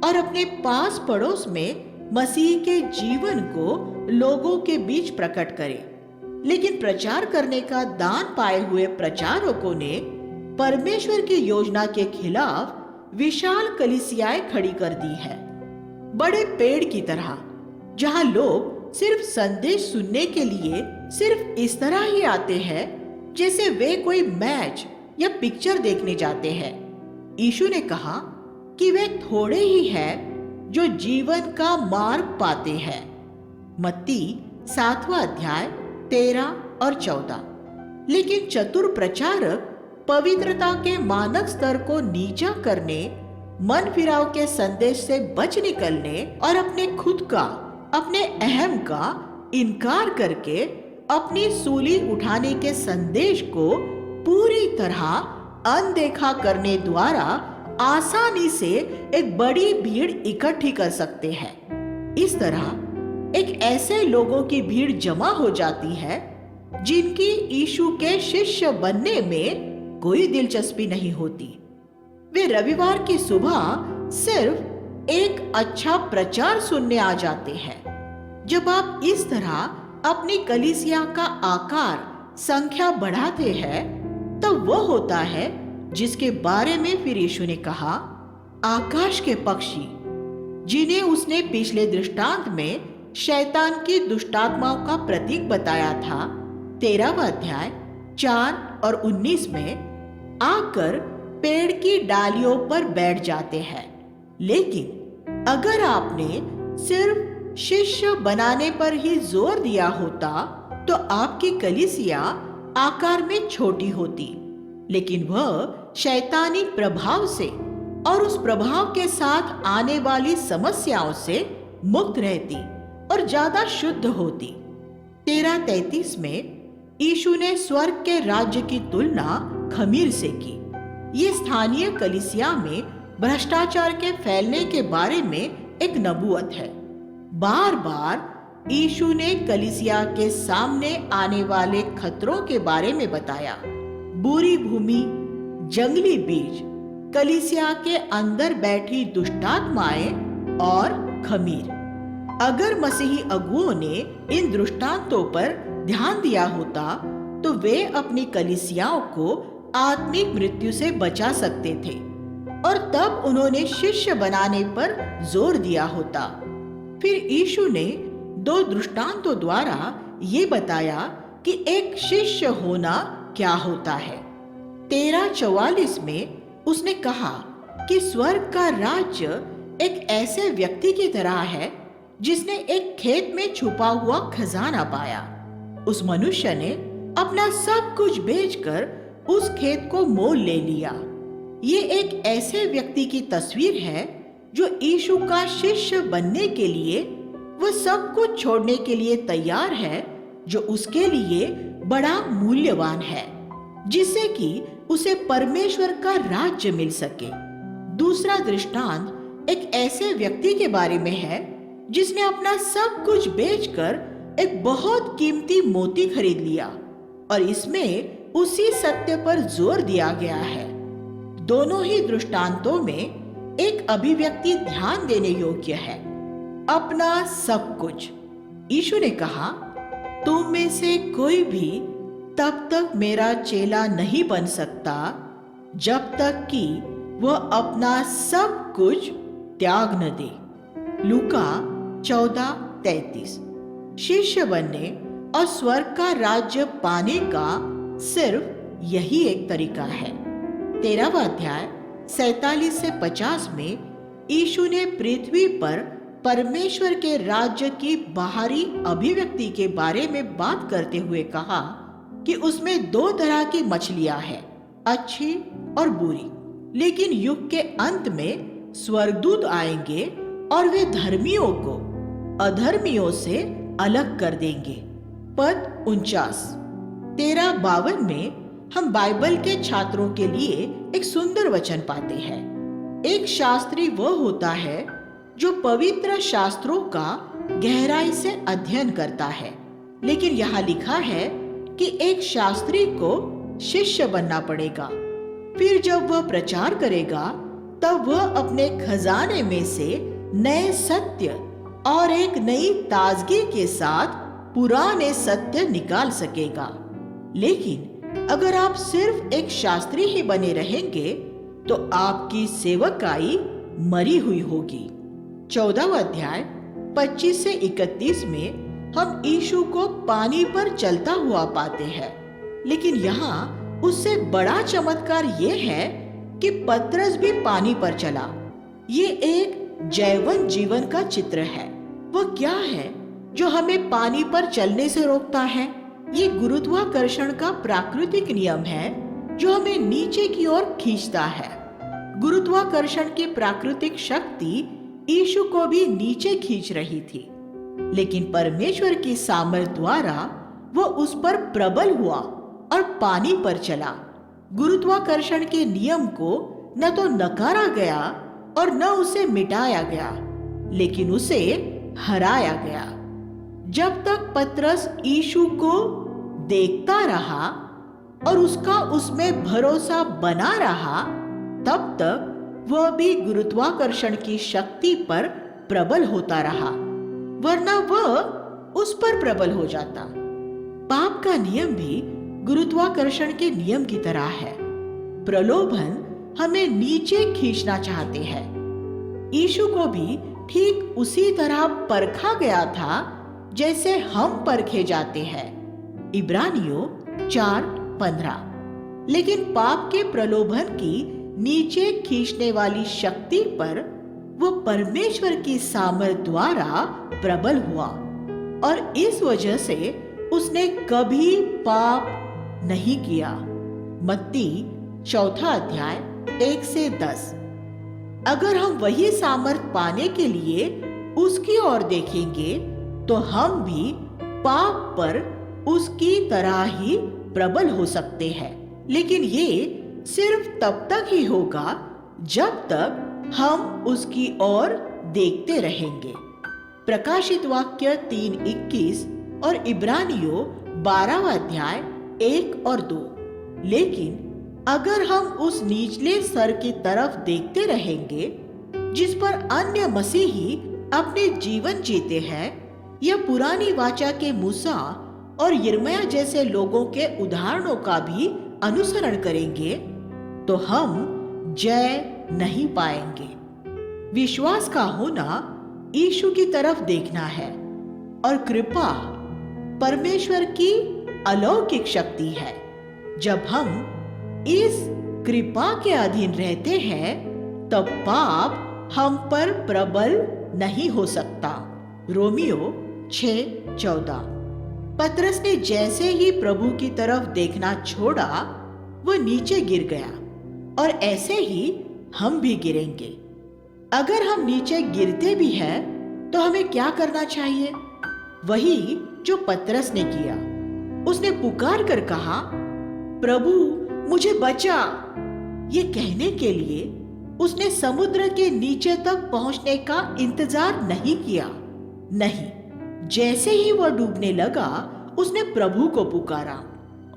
और अपने पास पड़ोस में मसीह के जीवन को लोगों के बीच प्रकट करे। लेकिन प्रचार करने का दान पाए हुए प्रचारकों ने परमेश्वर की योजना के खिलाफ विशाल कलीसियाएं खड़ी कर दी है, बड़े पेड़ की तरह, जहां लोग सिर्फ संदेश सुनने के लिए सिर्फ इस तरह ही आते हैं जैसे वे कोई मैच या पिक्चर देखने जाते हैं। यीशु ने कहा कि वे थोड़े ही हैं जो जीवन का मार्ग पाते हैं। मत्ती 7वां अध्याय 13 और 14। लेकिन चतुर प्रचारक पवित्रता के मानक स्तर को नीचा करने, मन फिराव के संदेश से बच निकलने और अपने खुद का, अपने अहम का इनकार करके अपनी सूली उठाने के संदेश को पूरी तरह अनदेखा करने द्वारा आसानी से एक बड़ी भीड़ इकट्ठी कर सकते हैं। इस तरह एक ऐसे लोगों की भीड़ जमा हो जाती है जिनकी यीशु के शिष्य बनने में कोई दिलचस्पी नहीं होती। वे रविवार की सुबह सिर्फ एक अच्छा प्रचार सुनने आ जाते हैं। जब आप इस तरह अपनी कलीसिया का आकार, संख्या बढ़ाते हैं, तब वो होता है जिसके बारे में फिर यीशु ने कहा, आकाश के पक्षी, जिन्हें उसने पिछले दृष्टांत में शैतान की दुष्टात्माओं का प्रतीक बताया था, 13वां अध्याय 4 और 19 में आकर पेड़ की डालियों पर बैठ जाते हैं। लेकिन अगर आपने सिर्फ शिष्य बनाने पर ही जोर दिया होता तो आपकी कलीसिया आकार में छोटी होती, लेकिन वह शैतानी प्रभाव से और उस प्रभाव के साथ आने वाली समस्याओं से मुक्त रहती और ज्यादा शुद्ध होती। 13:33 में यीशु ने स्वर्ग के राज्य की तुलना खमीर से की। ये स्थानीय कलीसिया में भ्रष्टाचार के फैलने के बारे में एक नबूवत है। बार बार यीशु ने कलीसिया के सामने आने वाले खतरों के बारे में बताया। बुरी भूमि, जंगली बीज, कलीसिया के अंदर बैठी दुष्टात्माएं और खमीर। अगर मसीही अगुओं ने इन दृष्टांतों पर ध्यान दिया होता तो वे अपनी कलीसियाओं को आत्मिक मृत्यु से बचा सकते थे और तब उन्होंने शिष्य बनाने पर जोर दिया होता। फिर यीशु ने 2 दृष्टांतों द्वारा ये बताया कि एक शिष्य होना क्या होता है। 13:44 में उसने कहा कि स्वर्ग का राज्य एक ऐसे व्यक्ति की तरह है जिसने एक खेत में छुपा हुआ खजाना पाया। उस मनुष्य ने अपना सब कुछ बेचकर उस खेत को मोल ले लिया। ये एक ऐसे व्यक्ति की तस्वीर है जो यीशु का शिष्य बनने के लिए वह सब कुछ छोड़ने के लिए तैयार है, जो उसके लिए बड़ा मूल्यवान है, जिससे कि उसे परमेश्वर का राज्य मिल सके। दूसरा दृष्टांत एक ऐसे व्यक्ति के बारे में है जिसने अपना सब कुछ बेचकर एक बहुत कीमती मोती खरीद लिया और इसमें उसी सत्य पर जोर दिया गया है। दोनों ही दृष्टांतों में एक अभिव्यक्ति ध्यान देने योग्य है, अपना सब कुछ। यीशु ने कहा, तुम में से कोई भी तब तक मेरा चेला नहीं बन सकता जब तक कि वह अपना सब कुछ त्याग न दे। लूका 14:33। शिष्य बनने और स्वर्ग का राज्य पाने का सिर्फ यही एक तरीका है। 13वां अध्याय 47 से 50 में यीशु ने पृथ्वी पर परमेश्वर के राज्य की बाहरी अभिव्यक्ति के बारे में बात करते हुए कहा कि उसमें दो तरह की मछलियां हैं, अच्छी और बुरी। लेकिन युग के अंत में स्वर्गदूत आएंगे और वे धर्मियों को अधर्मियों से अलग कर देंगे। पद 49। 13:52 में हम बाइबल के छात्रों के लिए एक सुंदर वचन पाते हैं। एक शास्त्री वह होता है जो पवित्र शास्त्रों का गहराई से अध्ययन करता है। लेकिन यहाँ लिखा है कि एक शास्त्री को शिष्य बनना पड़ेगा। फिर जब वह प्रचार करेगा तब वह अपने खजाने में से नए सत्य और एक नई ताजगी के साथ पुराने सत्य निकाल सकेगा। लेकिन अगर आप सिर्फ एक शास्त्री ही बने रहेंगे तो आपकी सेवकाई मरी हुई होगी। 14वां अध्याय 25 से 31 में हम यीशु को पानी पर चलता हुआ पाते हैं। लेकिन यहाँ उससे बड़ा चमत्कार ये है कि पतरस भी पानी पर चला। ये एक जैवन जीवन का चित्र है। वह क्या है जो हमें पानी पर चलने से रोकता है? ये गुरुत्वाकर्षण का प्राकृतिक नियम है जो हमें नीचे की ओर खींचता है। गुरुत्वाकर्षण की प्राकृतिक शक्ति यीशु को भी नीचे खींच रही थी, लेकिन परमेश्वर की सामर्थ द्वारा वह उस पर प्रबल हुआ और पानी पर चला। गुरुत्वाकर्षण के नियम को न तो नकारा गया और न उसे मिटाया गया, लेकिन उसे हराया गया। जब तक पतरस यीशु को देखता रहा और उसका उसमें भरोसा बना रहा, तब तक वह भी गुरुत्वाकर्षण की शक्ति पर प्रबल होता रहा, वरना वह उस पर प्रबल हो जाता। पाप का नियम भी गुरुत्वाकर्षण के नियम की तरह है। प्रलोभन हमें नीचे खींचना चाहते हैं। यीशु को भी ठीक उसी तरह परखा गया था जैसे हम परखे जाते हैं। इब्रानियों 4:15। लेकिन पाप के प्रलोभन की नीचे खींचने वाली शक्ति पर वो परमेश्वर की सामर्थ द्वारा प्रबल हुआ और इस वजह से उसने कभी पाप नहीं किया। मत्ती 4 अध्याय 1 से 10। अगर हम वही सामर्थ पाने के लिए उसकी ओर देखेंगे तो हम भी पाप पर उसकी तरह ही प्रबल हो सकते हैं। लेकिन ये सिर्फ तब तक ही होगा जब तक हम उसकी ओर देखते रहेंगे। प्रकाशित वाक्य 3:21 और इब्रानियों 12वां अध्याय 1 और 2। लेकिन अगर हम उस निचले स्तर की तरफ देखते रहेंगे जिस पर अन्य मसीही अपने जीवन जीते हैं, या पुरानी वाचा के मूसा और यिर्मयाह जैसे लोगों के उदाहरणों का भी अनुसरण करेंगे, तो हम जय नहीं पाएंगे। विश्वास का होना यीशु की तरफ देखना है और कृपा परमेश्वर की अलौकिक शक्ति है। जब हम इस कृपा के अधीन रहते हैं तब पाप हम पर प्रबल नहीं हो सकता। रोमियो 6:14। पतरस ने जैसे ही प्रभु की तरफ देखना छोड़ा, वह नीचे गिर गया और ऐसे ही हम भी गिरेंगे। अगर हम नीचे गिरते भी हैं तो हमें क्या करना चाहिए? वही जो पतरस ने किया। उसने पुकार कर कहा, प्रभु मुझे बचा। ये कहने के लिए उसने समुद्र के नीचे तक पहुंचने का इंतजार नहीं किया। नहीं, जैसे ही वह डूबने लगा उसने प्रभु को पुकारा।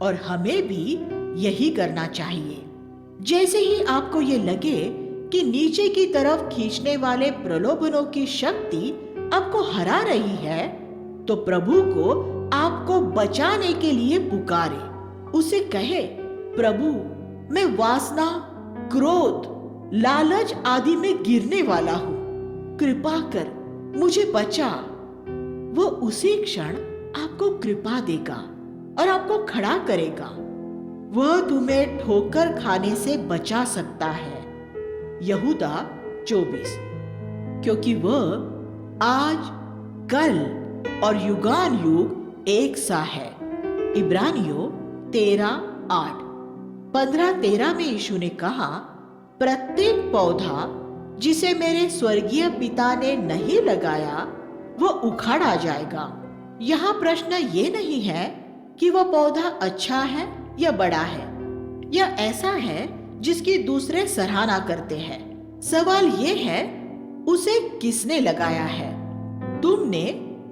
और हमें भी यही करना चाहिए। जैसे ही आपको ये लगे कि नीचे की तरफ खींचने वाले प्रलोभनों की शक्ति आपको हरा रही है, तो प्रभु को आपको बचाने के लिए पुकारे उसे कहे, प्रभु, मैं वासना, क्रोध, लालच आदि में गिरने वाला हूं, कृपा कर मुझे बचा। वो उसी क्षण आपको कृपा देगा और आपको खड़ा करेगा। वह तुम्हें ठोकर खाने से बचा सकता है। यहूदा 24। क्योंकि वह आज, कल और युगान युग एक सा है। इब्रानियों 13:8। 15:13 में यीशु ने कहा, प्रत्येक पौधा जिसे मेरे स्वर्गीय पिता ने नहीं लगाया वो उखाड़ा जाएगा। यहाँ प्रश्न ये नहीं है कि वह पौधा अच्छा है या बड़ा है या ऐसा है जिसकी दूसरे सराहना करते हैं। सवाल ये है, उसे किसने लगाया है, तुमने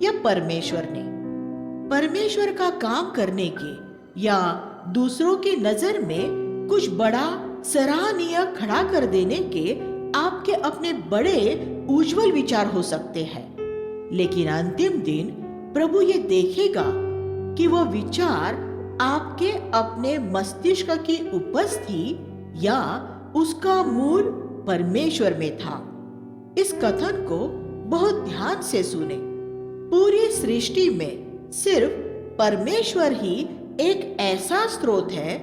या परमेश्वर ने? परमेश्वर का काम करने के या दूसरों की नजर में कुछ बड़ा सराहनीय खड़ा कर देने के आपके अपने बड़े उज्जवल विचार हो सकते हैं, लेकिन अंतिम दिन प्रभु ये देखेगा कि वह विचार आपके अपने मस्तिष्क की उपज थी या उसका मूल परमेश्वर में था। इस कथन को बहुत ध्यान से सुने। पूरी सृष्टि में सिर्फ परमेश्वर ही एक ऐसा स्रोत है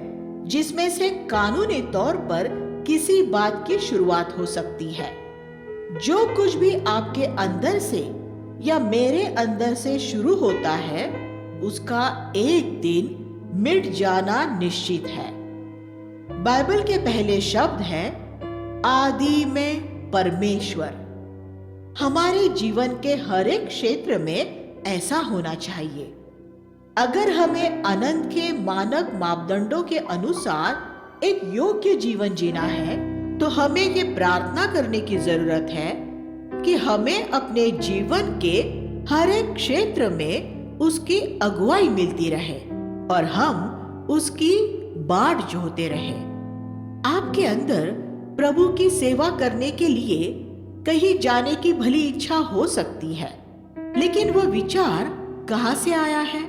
जिसमें से कानूनी तौर पर किसी बात की शुरुआत हो सकती है। जो कुछ भी आपके अंदर से या मेरे अंदर से शुरू होता है उसका एक दिन मिट जाना निश्चित है। बाइबल के पहले शब्द है आदि में परमेश्वर। हमारे जीवन के हर एक क्षेत्र में ऐसा होना चाहिए। अगर हमें अनंत के मानक मापदंडों के अनुसार एक योग्य जीवन जीना है तो हमें ये प्रार्थना करने की जरूरत है कि हमें अपने जीवन के हर एक क्षेत्र में उसकी अगुवाई मिलती रहे और हम उसकी बाट जोहते रहे। आपके अंदर प्रभु की सेवा करने के लिए कहीं जाने की भली इच्छा हो सकती है, लेकिन वह विचार कहाँ से आया है?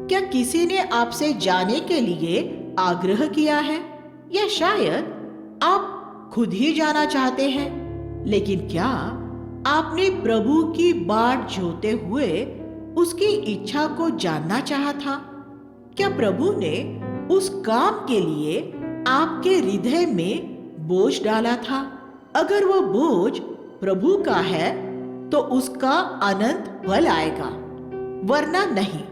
क्या किसी ने आपसे जाने के लिए आग्रह किया है या शायद आप खुद ही जाना चाहते हैं? लेकिन क्या आपने प्रभु की बाट जोते हुए उसकी इच्छा को जानना चाहा था? क्या प्रभु ने उस काम के लिए आपके हृदय में बोझ डाला था? अगर वह बोझ प्रभु का है तो उसका अनंत फल आएगा, वरना नहीं।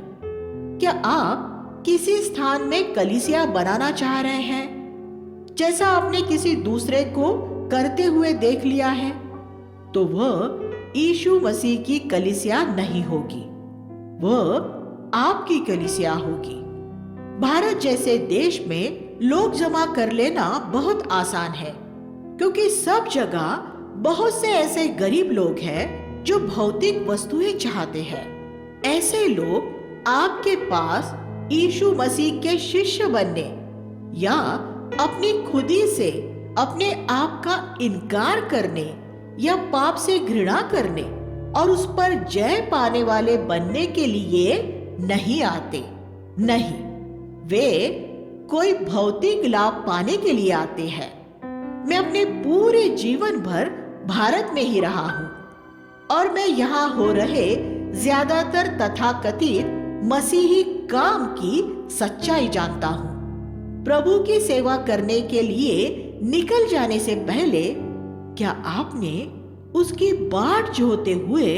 क्या आप किसी स्थान में कलीसिया बनाना चाह रहे हैं जैसा आपने किसी दूसरे को करते हुए देख लिया है, तो वह यीशु मसीह की कलीसिया नहीं होगी, वह आपकी कलीसिया होगी। भारत जैसे देश में लोग जमा कर लेना बहुत आसान है, क्योंकि सब जगह बहुत से ऐसे गरीब लोग हैं जो भौतिक वस्तुएं चाहते हैं। ऐसे लोग आपके पास यीशु मसीह के शिष्य बनने या अपनी खुदी से अपने आप का इनकार करने या पाप से घृणा करने और उस पर जय पाने वाले बनने के लिए नहीं आते। नहीं, वे कोई भौतिक लाभ पाने के लिए आते हैं। मैं अपने पूरे जीवन भर भारत में ही रहा हूँ और मैं यहाँ हो रहे ज्यादातर तथाकथित मसीही काम की सच्चाई जानता हूँ। प्रभु की सेवा करने के लिए निकल जाने से पहले क्या आपने उसकी बाट जोहते हुए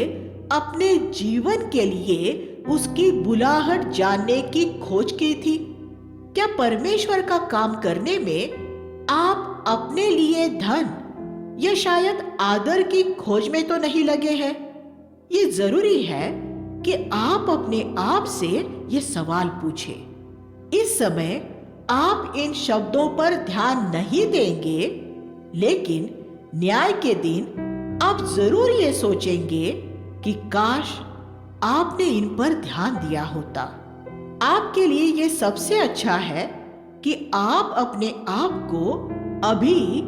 अपने जीवन के लिए उसकी बुलाहट जानने की खोज की थी? क्या परमेश्वर का काम करने में आप अपने लिए धन या शायद आदर की खोज में तो नहीं लगे हैं? ये जरूरी है कि आप अपने आप से ये सवाल पूछें। इस समय आप इन शब्दों पर ध्यान नहीं देंगे, लेकिन न्याय के दिन आप जरूर ये सोचेंगे कि काश आपने इन पर ध्यान दिया होता। आपके लिए ये सबसे अच्छा है कि आप अपने आप को अभी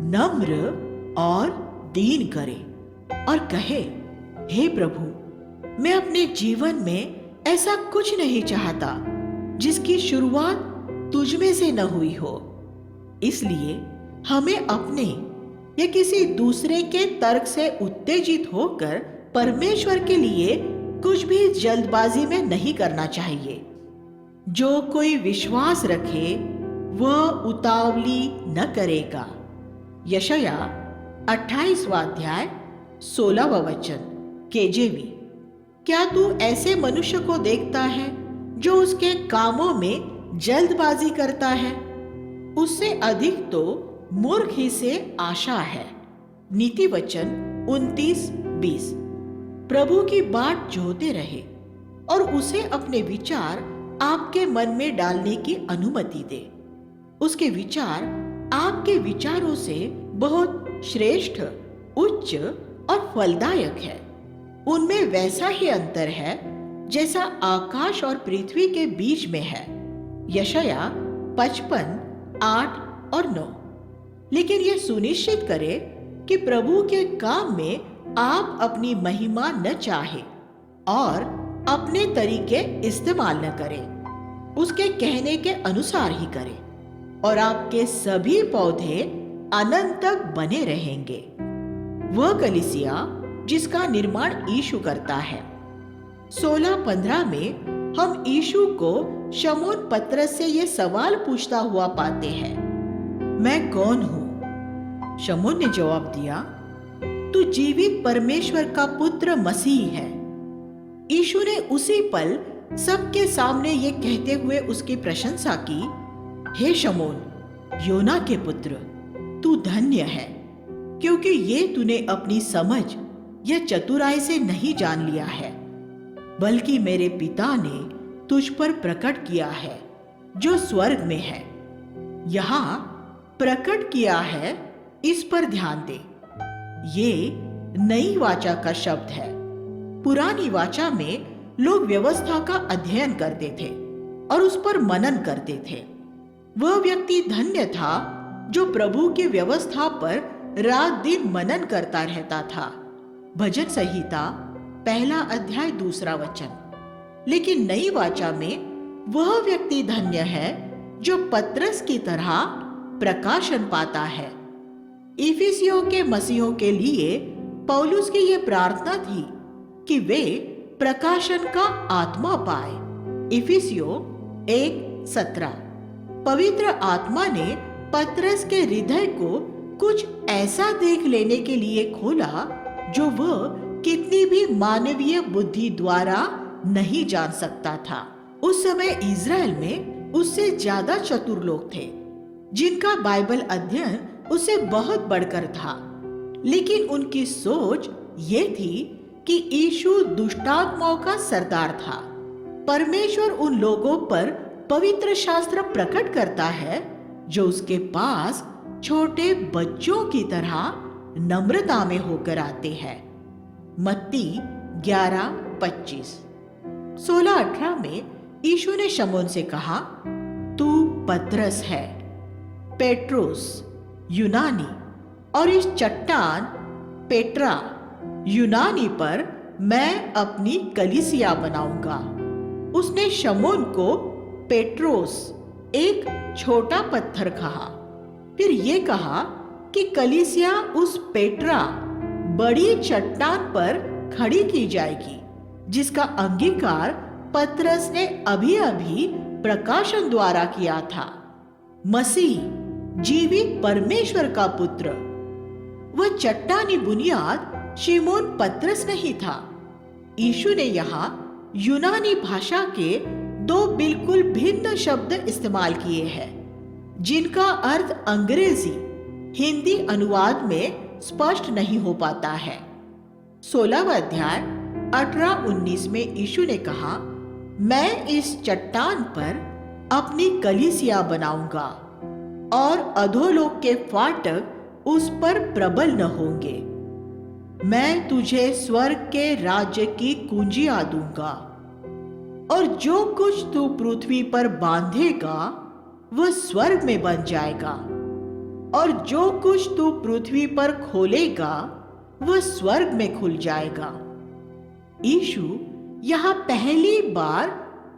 नम्र और दीन करें और कहे, हे प्रभु, मैं अपने जीवन में ऐसा कुछ नहीं चाहता जिसकी शुरुआत तुझ में से न हुई हो। इसलिए हमें अपने या किसी दूसरे के तर्क से उत्तेजित होकर परमेश्वर के लिए कुछ भी जल्दबाजी में नहीं करना चाहिए। जो कोई विश्वास रखे वह उतावली न करेगा। यशाया 28वां अध्याय 16वां वचन केजेवी। क्या तू ऐसे मनुष्य को देखता है जो उसके कामों में जल्दबाजी करता है? उससे अधिक तो मूर्ख ही से आशा है। नीति वचन 29:20। प्रभु की बाट जोहते रहे और उसे अपने विचार आपके मन में डालने की अनुमति दे। उसके विचार आपके विचारों से बहुत श्रेष्ठ, उच्च और फलदायक है। उनमें वैसा ही अंतर है जैसा आकाश और पृथ्वी के बीच में है। यशाया 55:8 और 9। लेकिन यह सुनिश्चित करें कि प्रभु के काम में आप अपनी महिमा न चाहे और अपने तरीके इस्तेमाल न करें। उसके कहने के अनुसार ही करें और आपके सभी पौधे अनंत तक बने रहेंगे। वह कलीसिया जिसका निर्माण यीशु करता है। 16:15 में हम यीशु को शमौन पतरस से यह सवाल पूछता हुआ पाते हैं, मैं कौन हूं? शमौन ने जवाब दिया, तू जीवित परमेश्वर का पुत्र मसीह है। यीशु ने उसी पल सबके सामने ये कहते हुए उसकी प्रशंसा की, हे शमौन, योना के पुत्र, तू धन्य है, क्योंकि ये तूने अपनी समझ या चतुराई से नहीं जान लिया है, बल्कि मेरे पिता ने तुझ पर प्रकट किया है जो स्वर्ग में है। यहां प्रकट किया है, इस पर ध्यान दे। ये नई वाचा का शब्द है। पुरानी वाचा में लोग व्यवस्था का अध्ययन करते थे और उस पर मनन करते थे। वह व्यक्ति धन्य था जो प्रभु की व्यवस्था पर रात दिन मनन करता रहता था। भजन संहिता 1 अध्याय 2 वचन। लेकिन नई वाचा में वह व्यक्ति धन्य है जो पतरस की तरह प्रकाशन पाता है। इफिसियों के मसीहों के लिए पौलुस की यह प्रार्थना थी कि वे प्रकाशन का आत्मा पाए। इफिसियों 1:17। पवित्र आत्मा ने पतरस के हृदय को कुछ ऐसा देख लेने के लिए खोला जो वह कितनी भी मानवीय बुद्धि द्वारा नहीं जान सकता था। उस समय इज़राइल में उससे ज्यादा चतुर लोग थे जिनका बाइबल अध्ययन उससे बहुत बढ़कर था, लेकिन उनकी सोच ये थी कि यीशु दुष्टात्माओं का सरदार था। परमेश्वर उन लोगों पर पवित्र शास्त्र प्रकट करता है जो उसके पास छोटे बच्चों की तरह नम्रता में होकर आते हैं। मत्ती 11:25। 16:18 में यीशु ने शमौन से कहा, तू पतरस है, पेट्रोस यूनानी, और इस चट्टान पेट्रा यूनानी पर मैं अपनी कलीसिया बनाऊंगा। उसने शमौन को पेट्रोस, एक छोटा पत्थर, कहा। फिर ये कहा कि कलीसिया उस पेट्रा, बड़ी चट्टान पर खड़ी की जाएगी, जिसका अंगीकार पतरस ने अभी अभी प्रकाशन द्वारा किया था। मसीह, जीवित परमेश्वर का पुत्र। वह चट्टानी बुनियाद शिमोन पतरस नहीं था। यीशु ने यहाँ यूनानी भाषा के 2 बिल्कुल भिन्न शब्द इस्तेमाल किए हैं, जिनका अर्थ अंग्रेजी हिंदी अनुवाद में स्पष्ट नहीं हो पाता है। 16वां अध्याय 18-19 में यीशु ने कहा, मैं इस चट्टान पर अपनी कलीसिया बनाऊंगा और अधोलोक के फाटक उस पर प्रबल न होंगे। मैं तुझे स्वर्ग के राज्य की कुंजियां दूंगा, और जो कुछ तू पृथ्वी पर बांधेगा वह स्वर्ग में बन जाएगा, और जो कुछ तू पृथ्वी पर खोलेगा वह स्वर्ग में खुल जाएगा। यीशु यहाँ पहली बार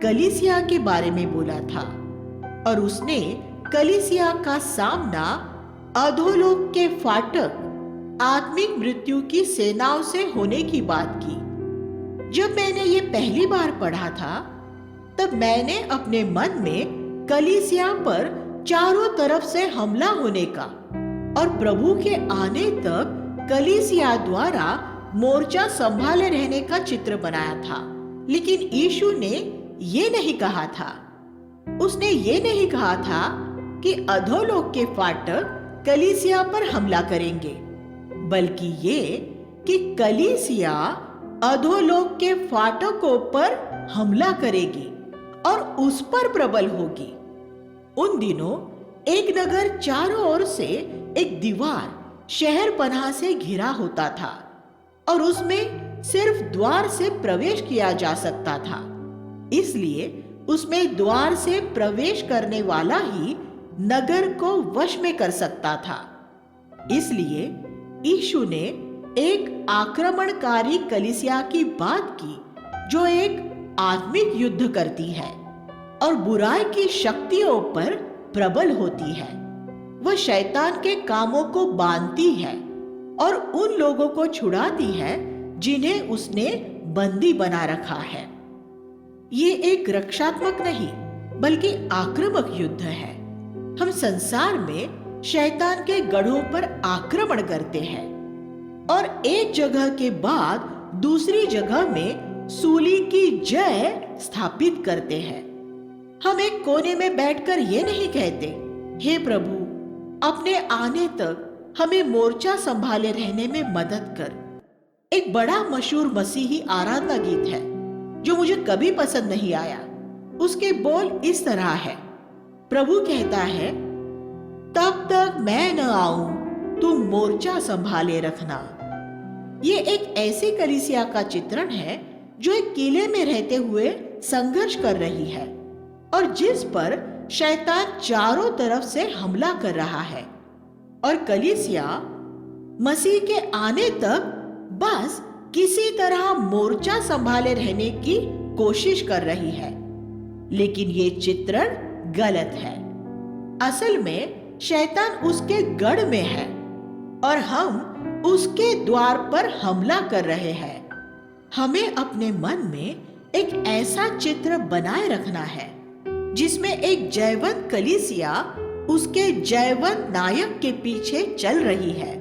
कलीसिया के बारे में बोला था। और उसने कलीसिया का सामना अधोलोक के फाटक आत्मिक मृत्यु की सेनाओं से होने की बात की। जब मैंने ये पहली बार पढ़ा था, तब मैंने अपने मन में कलीसिया पर चारों तरफ से हमला होने का और प्रभु के आने तक कलीसिया द्वारा मोर्चा संभाले रहने का चित्र बनाया था। लेकिन यीशु ने ये नहीं कहा था, उसने ये नहीं कहा था कि अधोलोक के फाटक कलीसिया पर हमला करेंगे, बल्कि ये कि कलीसिया अधोलोक के फाटकों पर हमला करेगी और उस पर प्रबल होगी। उन दिनों एक नगर चारों ओर से एक दीवार शहर पनाह से घिरा होता था और उसमें सिर्फ द्वार से प्रवेश किया जा सकता था। इसलिए उसमें द्वार से प्रवेश करने वाला ही नगर को वश में कर सकता था। इसलिए यीशु ने एक आक्रमणकारी कलीसिया की बात की जो एक आत्मिक युद्ध करती है और बुराई की शक्तियों पर प्रबल होती है। वह शैतान के कामों को बांधती है और उन लोगों को छुड़ाती है जिन्हें उसने बंदी बना रखा है। ये एक रक्षात्मक नहीं बल्कि आक्रामक युद्ध है। हम संसार में शैतान के गढ़ों पर आक्रमण करते हैं और एक जगह के बाद दूसरी जगह में सूली की जय स्थापित करते हैं। हम एक कोने में बैठकर ये नहीं कहते, हे प्रभु, अपने आने तक हमें मोर्चा संभाले रहने में मदद कर। एक बड़ा मशहूर मसीही आराधना गीत है जो मुझे कभी पसंद नहीं आया। उसके बोल इस तरह है, प्रभु कहता है, तब तक मैं न आऊं तुम मोर्चा संभाले रखना। ये एक ऐसी कलीसिया का चित्रण है जो एक किले में रहते हुए संघर्ष कर रही है और जिस पर शैतान चारों तरफ से हमला कर रहा है, और कलीसिया मसीह के आने तक बस किसी तरह मोर्चा संभाले रहने की कोशिश कर रही है। लेकिन ये चित्रण गलत है। असल में शैतान उसके गढ़ में है और हम उसके द्वार पर हमला कर रहे हैं। हमें अपने मन में एक ऐसा चित्र बनाए रखना है जिसमें एक जयवंत कलीसिया उसके जयवंत नायक के पीछे चल रही है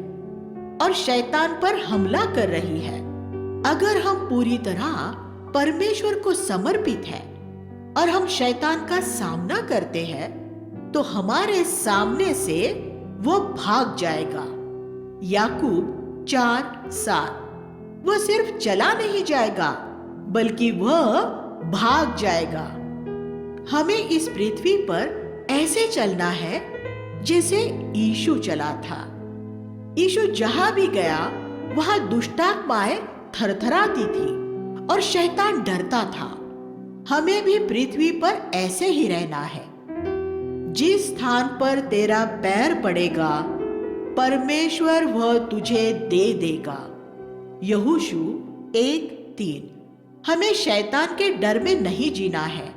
और शैतान पर हमला कर रही है। अगर हम पूरी तरह परमेश्वर को समर्पित हैं और हम शैतान का सामना करते हैं तो हमारे सामने से वो भाग जाएगा। याकूब 4:7। वह सिर्फ चला नहीं जाएगा बल्कि वह भाग जाएगा। हमें इस पृथ्वी पर ऐसे चलना है जैसे यीशु चला था। यीशु जहां भी गया वहां दुष्टात्माएं थरथराती थी और शैतान डरता था। हमें भी पृथ्वी पर ऐसे ही रहना है। जिस स्थान पर तेरा पैर पड़ेगा परमेश्वर वह तुझे दे देगा। यहोशू 1:3। हमें शैतान के डर में नहीं जीना है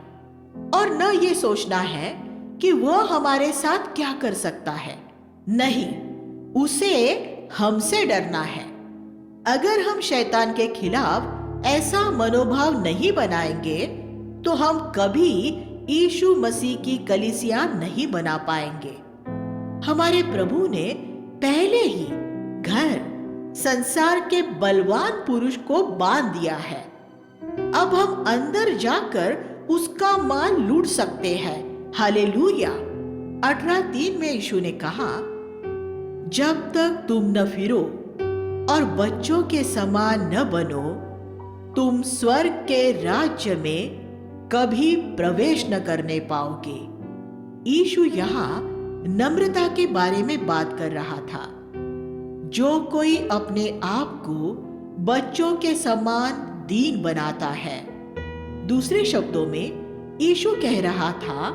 और न ये सोचना है कि वह हमारे साथ क्या कर सकता है। नहीं, उसे हमसे डरना है। अगर हम शैतान के खिलाफ ऐसा मनोभाव नहीं बनाएंगे तो हम कभी यीशु मसीह की कलीसिया नहीं बना पाएंगे। हमारे प्रभु ने पहले ही घर संसार के बलवान पुरुष को बांध दिया है। अब हम अंदर जाकर उसका माल लूट सकते हैं। हालेलुया। 18:3 में यीशु ने कहा, जब तक तुम न फिरो और बच्चों के समान न बनो तुम स्वर्ग के राज्य में कभी प्रवेश न करने पाओगे। यीशु यहाँ नम्रता के बारे में बात कर रहा था। जो कोई अपने आप को बच्चों के समान दीन बनाता है। दूसरे शब्दों में यीशु कह रहा था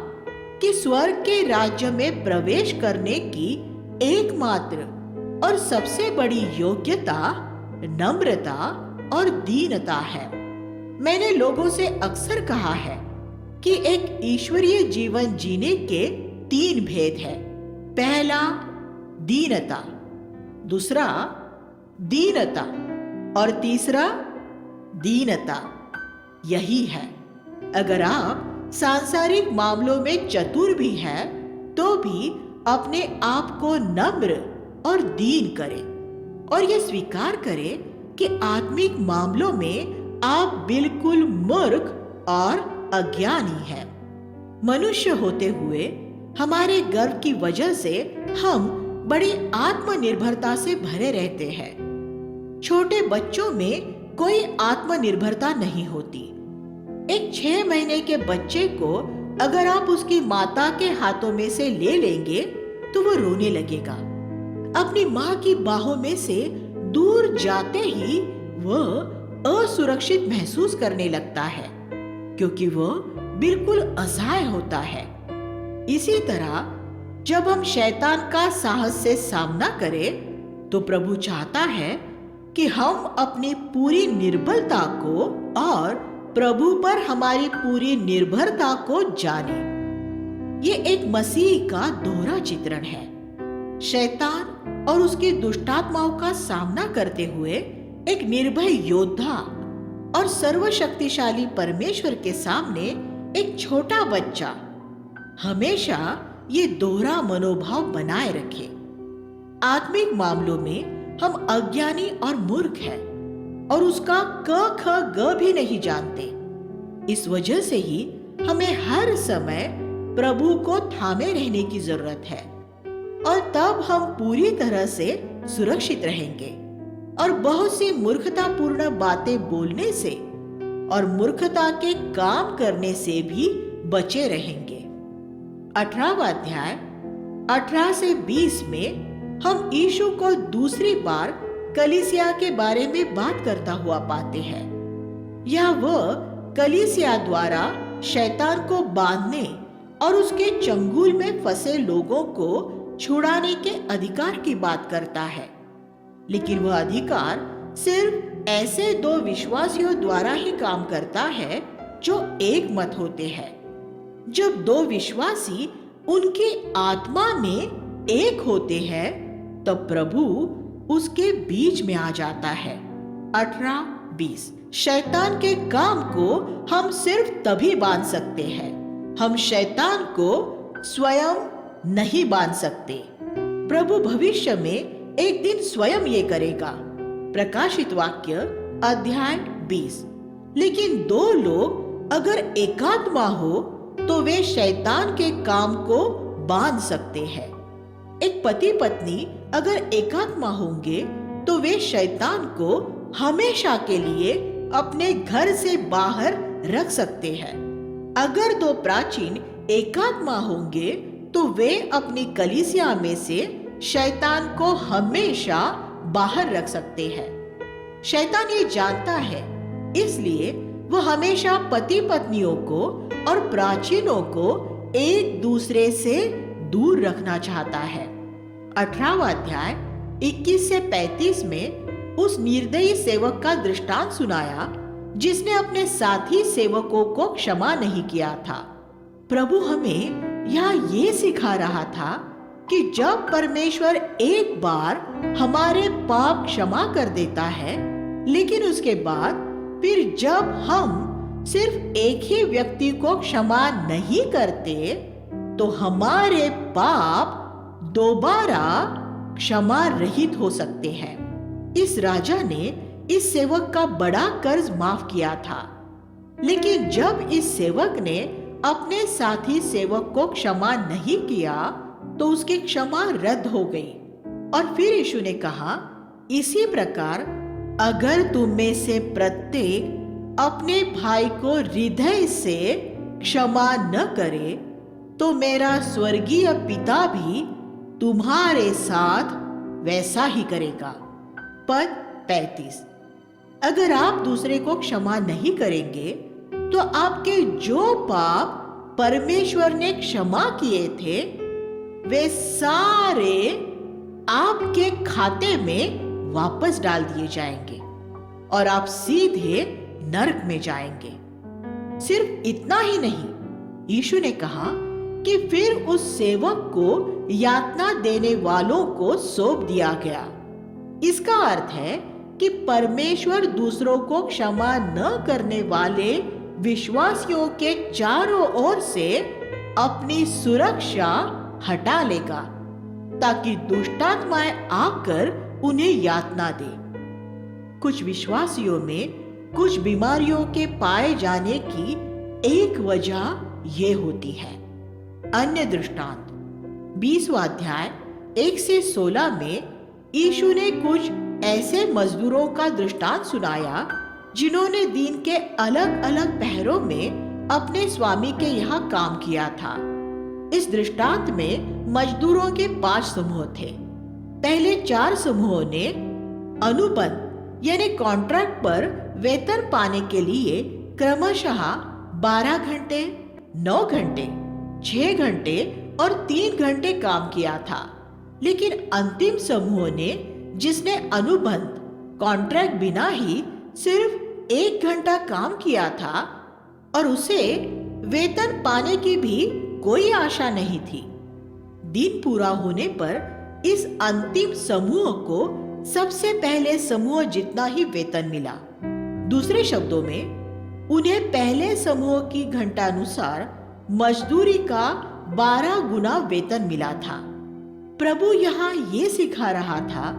कि स्वर्ग के राज्य में प्रवेश करने की एकमात्र और सबसे बड़ी योग्यता नम्रता और दीनता है। मैंने लोगों से अक्सर कहा है, कि एक ईश्वरीय जीवन जीने के 3 भेद हैं। पहला दीनता, दूसरा दीनता और तीसरा दीनता। यही है, अगर आप सांसारिक मामलों में चतुर भी हैं, तो भी अपने आप को नम्र और दीन करें और यह स्वीकार करें कि आत्मिक मामलों में आप बिल्कुल मूर्ख और अज्ञानी हैं। मनुष्य होते हुए हमारे गर्व की वजह से हम बड़ी आत्मनिर्भरता से भरे रहते हैं। छोटे बच्चों में कोई आत्मनिर्भरता नहीं होती। एक 6 महीने के बच्चे को अगर आप उसकी माता के हाथों में से ले लेंगे तो वो रोने लगेगा। अपनी माँ की बाहों में से दूर जाते ही वह असुरक्षित महसूस करने लगता है, क्योंकि वह बिल्कुल असहाय होता है। इसी तरह जब हम शैतान का साहस से सामना करें, तो प्रभु चाहता है कि हम अपनी पूरी निर्बलता को और प्रभु पर हमारी पूरी निर्भरता को जानें। ये एक मसीह का दोहरा चित्रण है। शैतान और उसकी दुष्टात्माओं का सामना करते हुए एक निर्भय योद्धा और सर्वशक्तिशाली परमेश्वर के सामने एक छोटा बच्चा हमेशा ये दोहरा मनोभाव बनाए रखे। आत्मिक मामलों में हम अज्ञानी और मूर्ख हैं और उसका क ख ग भी नहीं जानते। इस वजह से ही हमें हर समय प्रभु को थामे रहने की जरूरत है, और तब हम पूरी तरह से सुरक्षित रहेंगे और बहुत सी मूर्खतापूर्ण बातें बोलने से और मूर्खता के काम करने से भी बचे रहेंगे। 18वां अध्याय 18 से 20 में हम यीशु को दूसरी बार कलीसिया के बारे में बात करता हुआ पाते हैं। यह वह कलीसिया द्वारा शैतान को बांधने और उसके चंगुल में फंसे लोगों को छुड़ाने के अधिकार की बात करता है, लेकिन वह अधिकार सिर्फ ऐसे 2 विश्वासियों द्वारा ही काम करता है जो एक मत होते हैं। जब 2 विश्वासी उनकी आत्मा में एक होते हैं, तब प्रभु उसके बीच में आ जाता है। 18-20 शैतान के काम को हम सिर्फ तभी बांध सकते हैं। हम शैतान को स्वयं नहीं बांध सकते। प्रभु भविष्य में एक दिन स्वयं ये करेगा। प्रकाशित वाक्य अध्याय 20। लेकिन 2 लोग अगर एकात्मा हो तो वे शैतान के काम को बांध सकते हैं। एक पति पत्नी अगर एकात्मा होंगे तो वे शैतान को हमेशा के लिए अपने घर से बाहर रख सकते हैं। अगर 2 प्राचीन एकात्मा होंगे तो वे अपनी कलीसिया में से शैतान को हमेशा बाहर रख सकते हैं। शैतान ये जानता है, इसलिए वह हमेशा पति पत्नियों को और प्राचीनों को एक दूसरे से दूर रखना चाहता है। 18वां अध्याय 21 से 35 में उस निर्दयी सेवक का दृष्टांत सुनाया जिसने अपने साथी सेवकों को क्षमा नहीं किया था। प्रभु हमें यहाँ ये सिखा रहा था कि जब परमेश्वर एक बार हमारे पाप क्षमा कर देता है, लेकिन उसके बाद फिर जब हम सिर्फ एक ही व्यक्ति को क्षमा नहीं करते, तो हमारे पाप दोबारा क्षमा रहित हो सकते हैं। इस राजा ने इस सेवक का बड़ा कर्ज माफ किया था, लेकिन जब इस सेवक ने अपने साथी सेवक को क्षमा नहीं किया तो उसकी क्षमा रद्द हो गई। और फिर यीशु ने कहा, इसी प्रकार अगर तुम में से प्रत्येक अपने भाई को हृदय से क्षमा न करे, तो मेरा स्वर्गीय पिता भी तुम्हारे साथ वैसा ही करेगा। पद 35। अगर आप दूसरे को क्षमा नहीं करेंगे तो आपके जो पाप परमेश्वर ने क्षमा किए थे वे सारे आपके खाते में वापस डाल दिए जाएंगे और आप सीधे नरक में जाएंगे। सिर्फ इतना ही नहीं, यीशु ने कहा कि फिर उस सेवक को यातना देने वालों को सौंप दिया गया। इसका अर्थ है कि परमेश्वर दूसरों को क्षमा न करने वाले विश्वासियों के चारों ओर से अपनी सुरक्षा हटा लेगा, ताकि दुष्टात्माएं आकर उन्हें यातना दे। कुछ विश्वासियों में कुछ बीमारियों के पाए जाने की एक वजह यह होती है। अन्य दृष्टांत 20वां अध्याय 1 से 16 में यीशु ने कुछ ऐसे मजदूरों का दृष्टांत सुनाया जिन्होंने दिन के अलग अलग पहरों में अपने स्वामी के यहाँ काम किया था। इस दृष्टांत में मजदूरों के 5 समूह थे। पहले 4 समूहों ने अनुबंध यानी कॉन्ट्रैक्ट पर वेतन पाने के लिए क्रमशः 12 घंटे, 9 घंटे, 6 घंटे और 3 घंटे काम किया था। लेकिन अंतिम समूह ने, जिसने अनुबंध कॉन्ट्रैक्ट बिना ही सिर्फ 1 घंटा काम किया था और उसे वेतन पाने की भी कोई आशा नहीं थी, दिन पूरा होने पर इस अंतिम समूह को सबसे पहले समूह जितना ही वेतन मिला। दूसरे शब्दों में उन्हें पहले समूह की घंटानुसार मजदूरी का 12 गुना वेतन मिला था। प्रभु यहाँ ये सिखा रहा था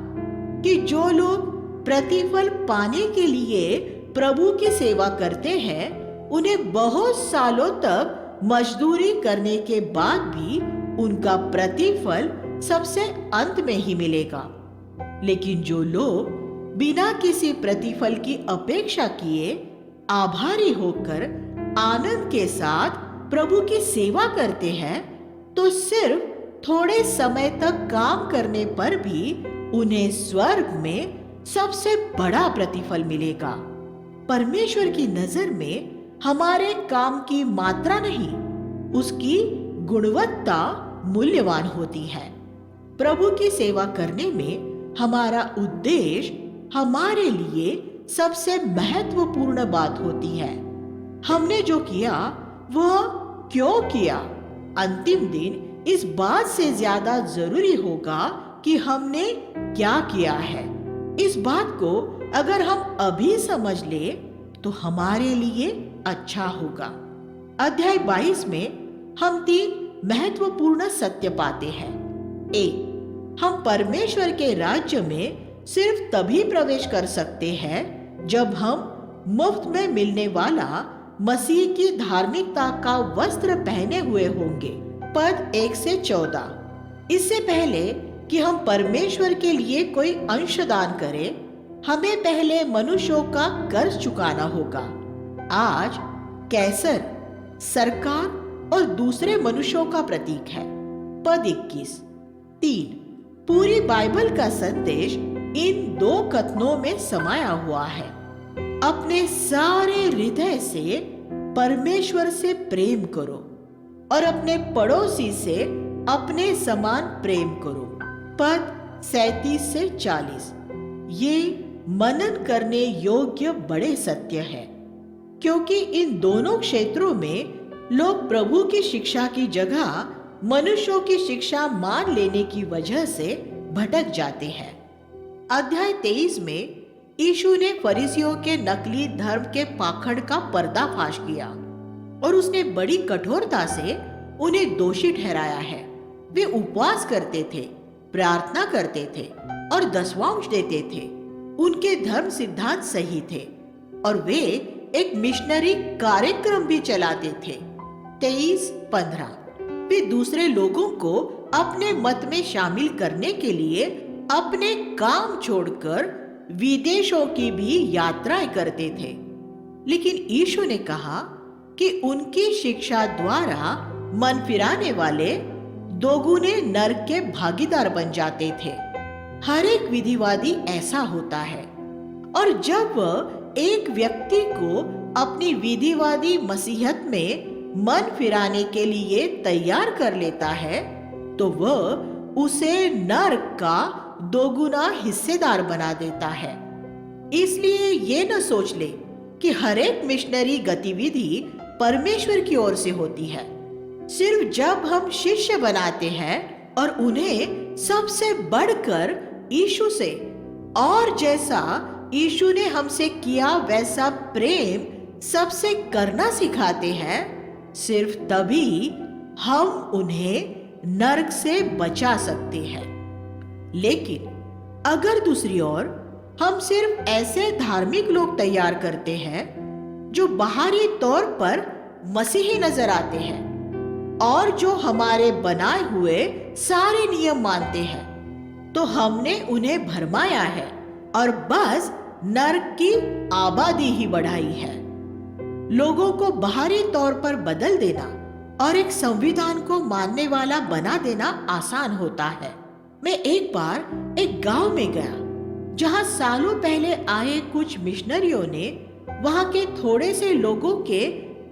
कि जो लोग प्रतिफल पाने के लिए प्रभु की सेवा करते हैं, उन्हें बहुत सालों तक मजदूरी करने के बाद भी उनका प्रतिफल सबसे अंत में ही मिलेगा। लेकिन जो लोग बिना किसी प्रतिफल की अपेक्षा किए आभारी होकर आनंद के साथ प्रभु की सेवा करते हैं, तो सिर्फ थोड़े समय तक काम करने पर भी उन्हें स्वर्ग में सबसे बड़ा प्रतिफल मिलेगा। परमेश्वर की नजर में हमारे काम की मात्रा नहीं, उसकी गुणवत्ता मूल्यवान होती है। प्रभु की सेवा करने में हमारा उद्देश्य हमारे लिए सबसे महत्वपूर्ण बात होती है। हमने जो किया वह क्यों किया, अंतिम दिन इस बात से ज्यादा जरूरी होगा कि हमने क्या किया है। इस बात को अगर हम अभी समझ ले तो हमारे लिए अच्छा होगा। अध्याय 22 में हम 3 महत्वपूर्ण सत्य पाते हैं। 1, हम परमेश्वर के राज्य में सिर्फ तभी प्रवेश कर सकते हैं जब हम मुफ्त में मिलने वाला मसीह की धार्मिकता का वस्त्र पहने हुए होंगे। पद 1 से 14। इससे पहले कि हम परमेश्वर के लिए कोई अंशदान करें, हमें पहले मनुष्यों का कर्ज चुकाना होगा। आज कैसर सरकार और दूसरे मनुष्यों का प्रतीक है। पद 21। 3, पूरी बाइबल का संदेश इन 2 कथनों में समाया हुआ है। अपने सारे हृदय से परमेश्वर से प्रेम करो और अपने पड़ोसी से अपने समान प्रेम करो। पद 37 से 40। ये मनन करने योग्य बड़े सत्य है, क्योंकि इन दोनों क्षेत्रों में लोग प्रभु की शिक्षा की जगह मनुष्यों की शिक्षा मान लेने की वजह से भटक जाते हैं। अध्याय 23 में यीशु ने फरीसियों के नकली धर्म के पाखंड का पर्दाफाश किया और उसने बड़ी कठोरता से उन्हें दोषी ठहराया है। वे उपवास करते थे, प्रार्थना करते थे और दशवांश देते थे। उनके धर्म सिद्धांत सही थे और वे एक मिशनरी कार्यक्रम भी चलाते थे। 23-15। वे दूसरे लोगों को अपने मत में शामिल करने के लिए अपने काम छोड़कर विदेशों की भी यात्राएं करते थे। लेकिन यीशु ने कहा कि उनकी शिक्षा द्वारा मन फिराने वाले दोगुने नरक के भागीदार बन जाते थे। हर एक विधिवादी ऐसा होता है, और जब वह एक व्यक्ति को अपनी विधिवादी मसीहत में मन फिराने के लिए तैयार कर लेता है, तो वह उसे नरक का दोगुना हिस्सेदार बना देता है। इसलिए ये न सोच ले कि हर एक मिशनरी गतिविधि परमेश्वर की ओर से होती है। सिर्फ जब हम शिष्य बनाते हैं और उन्हें सबसे बढ़कर यीशु से और जैसा यीशु ने हमसे किया वैसा प्रेम सबसे करना सिखाते हैं, सिर्फ तभी हम उन्हें नरक से बचा सकते हैं। लेकिन अगर दूसरी ओर हम सिर्फ ऐसे धार्मिक लोग तैयार करते हैं जो बाहरी तौर पर मसीही नजर आते हैं और जो हमारे बनाए हुए सारे नियम मानते हैं, तो हमने उन्हें भरमाया है और बस नरक की आबादी ही बढ़ाई है। लोगों को बाहरी तौर पर बदल देना और एक संविधान को मानने वाला बना देना आसान होता है। मैं एक बार एक गांव में गया जहां सालों पहले आए कुछ मिशनरियों ने वहां के थोड़े से लोगों के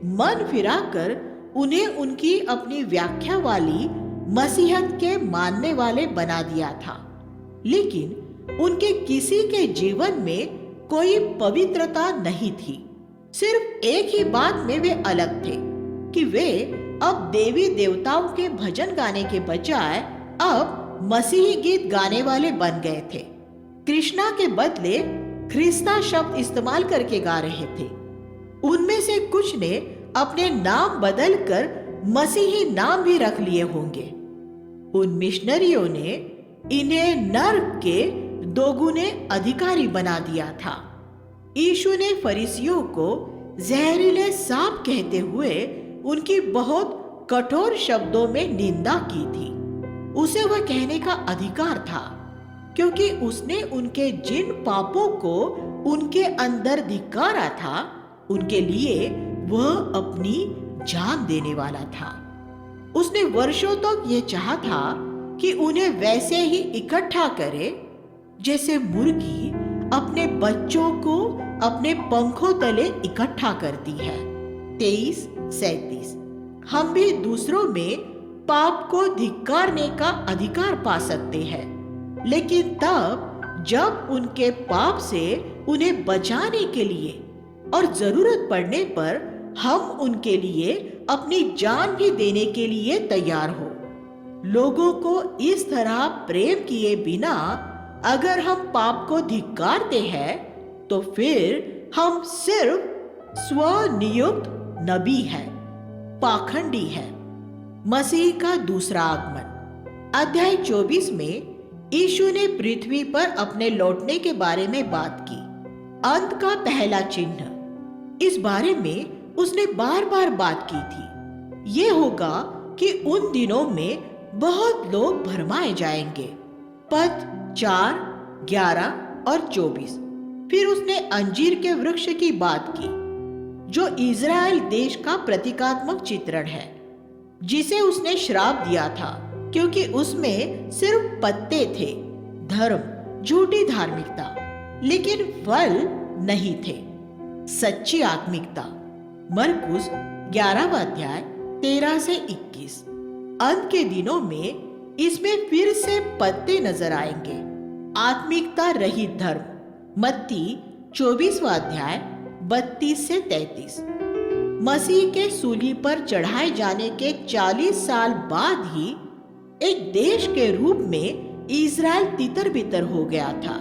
मन फिराकर उन्हें उनकी अपनी व्याख्या वाली मसीहत के मानने वाले बना दिया था। लेकिन उनके किसी के जीवन में कोई पवित्रता नहीं थी। सिर्फ एक ही बात में वे अलग थे कि वे अब देवी देवताओं के भजन गाने के बजाय अब मसीही गीत गाने वाले बन गए थे। कृष्णा के बदले ख्रिस्ता शब्द इस्तेमाल करके गा रहे थे। उनमें से कुछ ने अपने नाम बदलकर मसीही नाम भी रख लिए होंगे। उन मिशनरियों ने इन्हें नरक के दोगुने अधिकारी बना दिया था। यीशु ने फरीसियों को जहरीले सांप कहते हुए उनकी बहुत कठोर शब्दों में निंदा की थी। उसे वह कहने का अधिकार था क्योंकि उसने उनके जिन पापों को उनके अंदर धिक्कारा था उनके लिए वह अपनी जान देने वाला था। उसने वर्षों तक ये चाहा था कि उन्हें वैसे ही इकट्ठा करे जैसे मुर्गी अपने बच्चों को अपने पंखों तले इकट्ठा करती है। 23:37। हम भी दूसरों में पाप को धिक्कारने का अधिकार पा सकते हैं, लेकिन तब जब उनके पाप से उन्हें बचाने के लिए और जरूरत पड़ने पर हम उनके लिए अपनी जान भी देने के लिए तैयार हो। लोगों को इस तरह प्रेम किए बिना अगर हम पाप को धिक्कारते हैं तो फिर हम सिर्फ स्वनियुक्त नबी हैं, पाखंडी हैं। मसीह का दूसरा आगमन। अध्याय 24 में यीशु ने पृथ्वी पर अपने लौटने के बारे में बात की। अंत का पहला चिन्ह, इस बारे में उसने बार बार बात की थी। ये होगा कि उन दिनों में बहुत लोग भरमाए जाएंगे। पद 4, 11 और 24। फिर उसने अंजीर के वृक्ष की बात की जो इज़राइल देश का प्रतीकात्मक चित्रण है, जिसे उसने श्राप दिया था क्योंकि उसमें सिर्फ पत्ते थे, धर्म, झूठी धार्मिकता, लेकिन फल नहीं थे, सच्ची आत्मिकता। मरकुस 11वां अध्याय 13 से 21। अंत के दिनों में इसमें फिर से पत्ते नजर आएंगे, आत्मिकता रहित धर्म। मत्ती 24वां अध्याय 32 से 33। मसीह के सूली पर चढ़ाए जाने के 40 साल बाद ही एक देश के रूप में इज़राइल तितर-बितर हो गया था।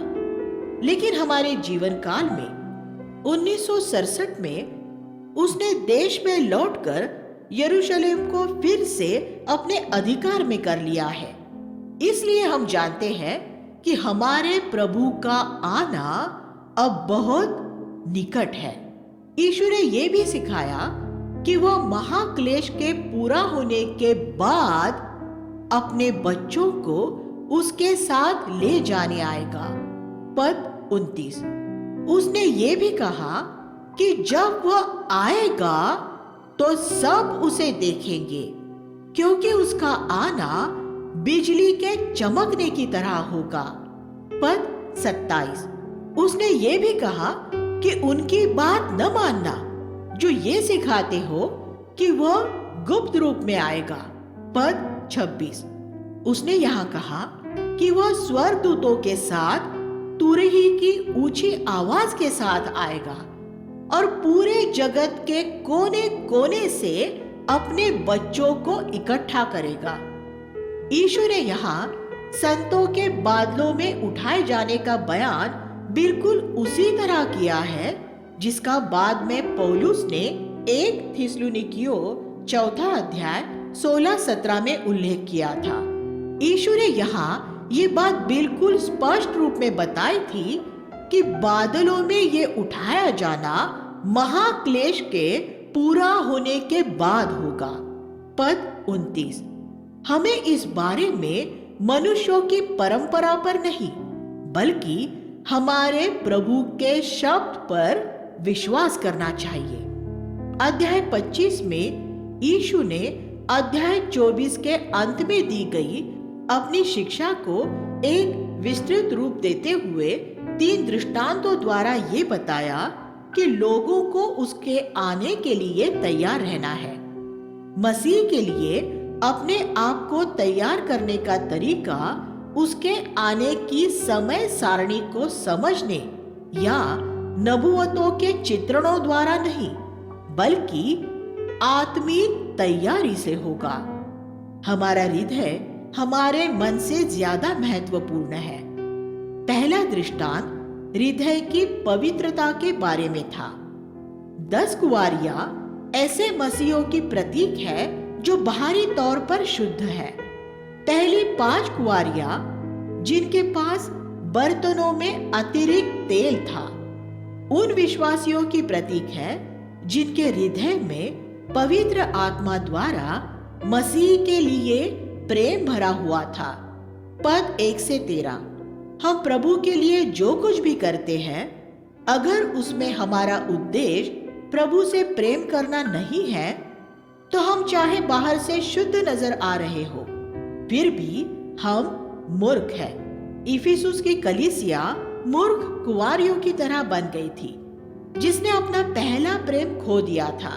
लेकिन हमारे जीवन काल में 1967 में उसने देश में लौटकर यरूशलेम को फिर से अपने अधिकार में कर लिया है। इसलिए हम जानते हैं कि हमारे प्रभु का आना अब बहुत निकट है। यीशु ने यह भी सिखाया कि वह महाक्लेश के पूरा होने के बाद अपने बच्चों को उसके साथ ले जाने आएगा। पद 29। उसने ये भी कहा कि जब वह आएगा तो सब उसे देखेंगे, क्योंकि उसका आना बिजली के चमकने की तरह होगा। पद 27। उसने ये भी कहा कि उनकी बात न मानना जो ये सिखाते हो कि वह गुप्त रूप में आएगा। पद 26। उसने यहाँ कहा कि वह स्वर्गदूतों के साथ तुरही की ऊंची आवाज के साथ आएगा और पूरे जगत के कोने कोने से अपने बच्चों को इकट्ठा करेगा। यीशु ने यहाँ संतों के बादलों में उठाए जाने का बयान बिल्कुल उसी तरह किया है जिसका बाद में पौलुस ने 1 थिस्सलुनीकियों 4 अध्याय 16-17 में उल्लेख किया था। यीशु ने यहाँ ये बात बिल्कुल स्पष्ट रूप में बताई थी कि बादलों में ये उठाया जाना महाक्लेश के पूरा होने के बाद होगा। पद 29। हमें इस बारे में मनुष्यों की परंपरा पर नहीं बल्कि हमारे प्रभु के शब्द पर विश्वास करना चाहिए। अध्याय 25 में यीशु ने अध्याय 24 के अंत में दी गई अपनी शिक्षा को एक विस्तृत रूप देते हुए 3 दृष्टांतों द्वारा ये बताया कि लोगों को उसके आने के लिए तैयार रहना है। मसीह के लिए अपने आप को तैयार करने का तरीका उसके आने की समय सारणी को समझने या नबुवतों के चित्रणों द्वारा नहीं बल्कि आत्मिक तैयारी से होगा। हमारा हृदय हमारे मन से ज्यादा महत्वपूर्ण है। पहला दृष्टांत हृदय की पवित्रता के बारे में था। 10 कुंवारियां ऐसे मसीहों की प्रतीक है जो बाहरी तौर पर शुद्ध है। पहली 5 कुंवारियां जिनके पास बर्तनों में अतिरिक्त तेल था उन विश्वासियों की प्रतीक है जिनके हृदय में पवित्र आत्मा द्वारा मसीह के लिए प्रेम भरा हुआ था। पद 1 से 13। हम प्रभु के लिए जो कुछ भी करते हैं अगर उसमें हमारा उद्देश्य प्रभु से प्रेम करना नहीं है तो हम चाहे बाहर से शुद्ध नजर आ रहे हो फिर भी हम मूर्ख हैं। इफिसुस की कलीसिया मूर्ख कुंवारियों की तरह बन गई थी जिसने अपना पहला प्रेम खो दिया था।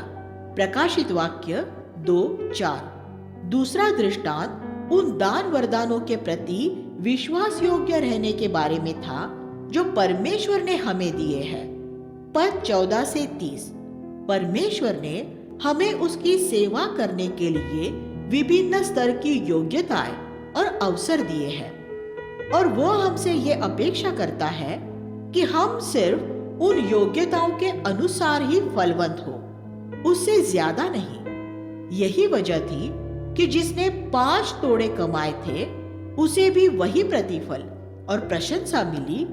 प्रकाशित वाक्य 2:4। दूसरा दृष्टांत उन दान वरदानों के प्रति विश्वास योग्य रहने के बारे में था जो परमेश्वर ने हमें दिए हैं। पद 14 से 30। परमेश्वर ने हमें उसकी सेवा करने के लिए विभिन्न स्तर की योग्यताएं और अवसर दिए हैं और वो हमसे ये अपेक्षा करता है कि हम सिर्फ उन योग्यताओं के अनुसार ही फलवंत हो, उससे ज्यादा नहीं। यही वजह थी कि जिसने 5 तोड़े कमाए थे उसे भी वही प्रतिफल और प्रशंसा मिली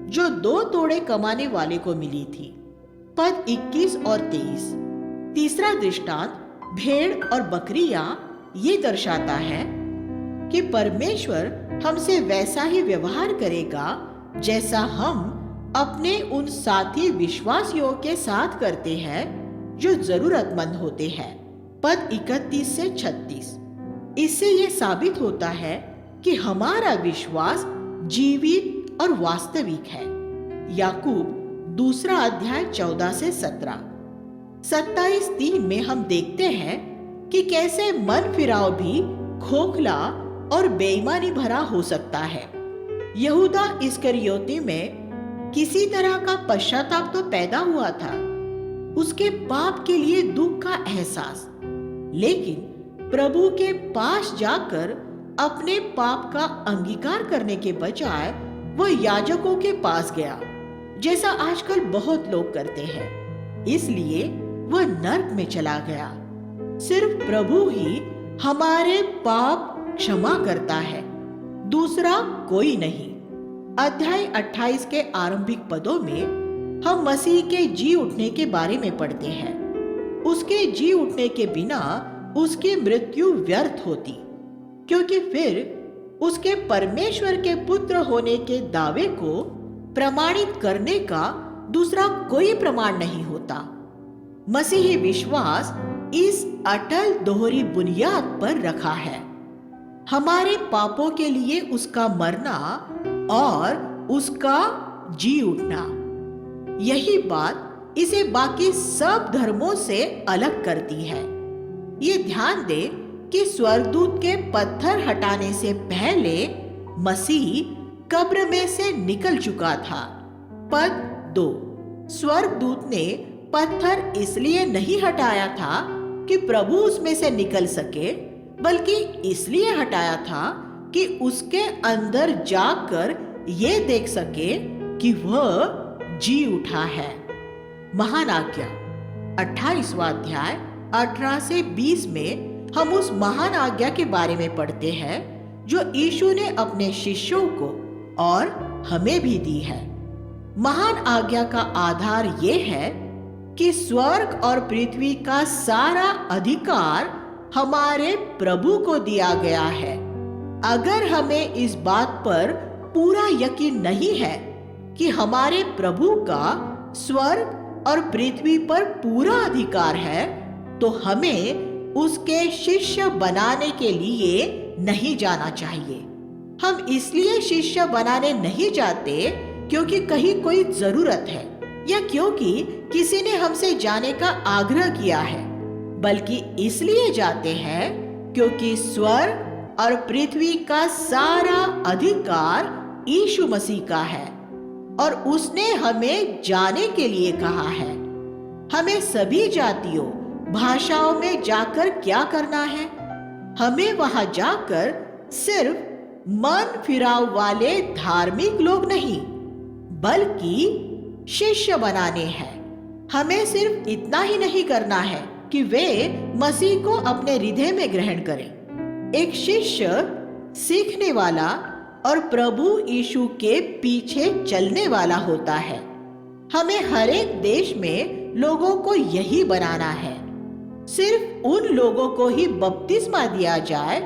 जो 2 तोड़े कमाने वाले को मिली थी। पद 21 और 23। तीसरा दृष्टांत भेड़ और बकरियां ये दर्शाता है कि परमेश्वर हमसे वैसा ही व्यवहार करेगा जैसा हम अपने उन साथी विश्वासियों के साथ करते हैं जो जरूरतमंद होते हैं। पद 31 से 36। इससे ये साबित होता है कि हमारा विश्वास जीवित और वास्तविक है। याकूब 2 अध्याय 14 से 17। 27:3 में हम देखते हैं कि कैसे मन फिराव भी खोखला और बेईमानी भरा हो सकता है। यहूदा इस्करियोती में किसी तरह का पश्चाताप तो पैदा हुआ था, उसके पाप के लिए दुख का एहसास, लेकिन प्रभु के पास जाकर अपने पाप का अंगीकार करने के बजाय वह याजकों के पास गया, जैसा आजकल बहुत लोग करते हैं। इसलिए वह नर्क में चला गया। सिर्फ प्रभु ही हमारे पाप क्षमा करता है, दूसरा कोई नहीं। अध्याय 28 के आरंभिक पदों में हम मसीह के जी उठने के बारे में पढ़ते हैं। उसके जी उठने के बिना उसकी मृत्यु व्यर्थ होती, क्योंकि फिर उसके परमेश्वर के पुत्र होने के दावे को प्रमाणित करने का दूसरा कोई प्रमाण नहीं होता। मसीही विश्वास इस अटल दोहरी बुनियाद पर रखा है, हमारे पापों के लिए उसका मरना और उसका जी उठना। यही बात इसे बाकी सब धर्मों से अलग करती है। ये ध्यान दे कि स्वर्गदूत के पत्थर हटाने से पहले मसीह कब्र में से निकल चुका था। पद 2। स्वर्गदूत ने पत्थर इसलिए नहीं हटाया था कि प्रभु उसमें से निकल सके, बल्कि इसलिए हटाया था कि उसके अंदर जाकर ये देख सके कि वह जी उठा है। महान आज्ञा 28वां अध्याय 18 से 20 में हम उस महान आज्ञा के बारे में पढ़ते हैं जो यीशु ने अपने शिष्यों को और हमें भी दी है। महान आज्ञा का आधार ये है कि स्वर्ग और पृथ्वी का सारा अधिकार हमारे प्रभु को दिया गया है। अगर हमें इस बात पर पूरा यकीन नहीं है कि हमारे प्रभु का स्वर्ग और पृथ्वी पर पूरा अधिकार है, तो हमें उसके शिष्य बनाने के लिए नहीं जाना चाहिए। हम इसलिए शिष्य बनाने नहीं जाते क्योंकि कहीं कोई जरूरत है या क्योंकि किसी ने हमसे जाने का आग्रह किया है, बल्कि इसलिए जाते हैं क्योंकि स्वर्ग और पृथ्वी का सारा अधिकार यीशु मसीह का है और उसने हमें जाने के लिए कहा है। हमें सभी जातियों, भाषाओं में जाकर क्या करना है? हमें वहां जाकर सिर्फ मन फिराव वाले धार्मिक लोग नहीं, बल्कि शिष्य बनाने हैं। हमें सिर्फ इतना ही नहीं करना है कि वे मसीह को अपने हृदय में ग्रहण करें। एक शिष्य सीखने वाला और प्रभु यीशु के पीछे चलने वाला होता है। हमें हर एक देश में लोगों को यही बनाना है। सिर्फ उन लोगों को ही बपतिस्मा दिया जाए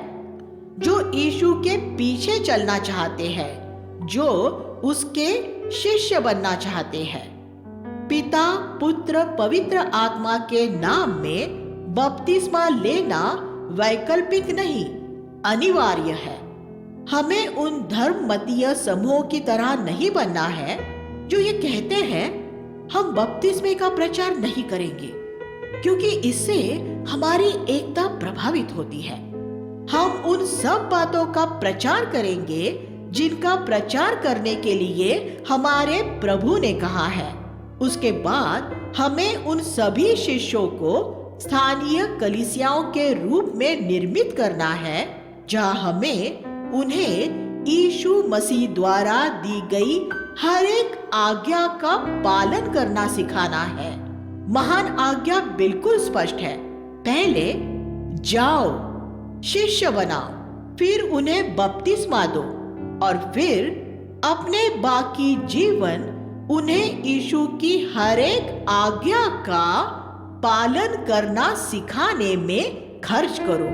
जो यीशु के पीछे चलना चाहते हैं, जो उसके शिष्य बनना चाहते हैं। पिता, पुत्र, पवित्र आत्मा के नाम में बपतिस्मा लेना वैकल्पिक नहीं, अनिवार्य है। हमें उन धर्ममतीय समूहों की तरह नहीं बनना है जो ये कहते हैं हम बपतिस्मे का प्रचार नहीं करेंगे क्योंकि इससे हमारी एकता प्रभावित होती है। हम उन सब बातों का प्रचार करेंगे जिनका प्रचार करने के लिए हमारे प्रभु ने कहा है। उसके बाद हमें उन सभी शिष्यों को स्थानीय कलीसियाओं के रूप में निर्मित करना है, जहां हमें उन्हें यीशु मसीह द्वारा दी गई हर एक आज्ञा का पालन करना सिखाना है। महान आज्ञा बिल्कुल स्पष्ट है। पहले जाओ, शिष्य बनाओ, फिर उन्हें बपतिस्मा दो और फिर अपने बाकी जीवन उन्हें यीशु की हर एक आज्ञा का पालन करना सिखाने में खर्च करो।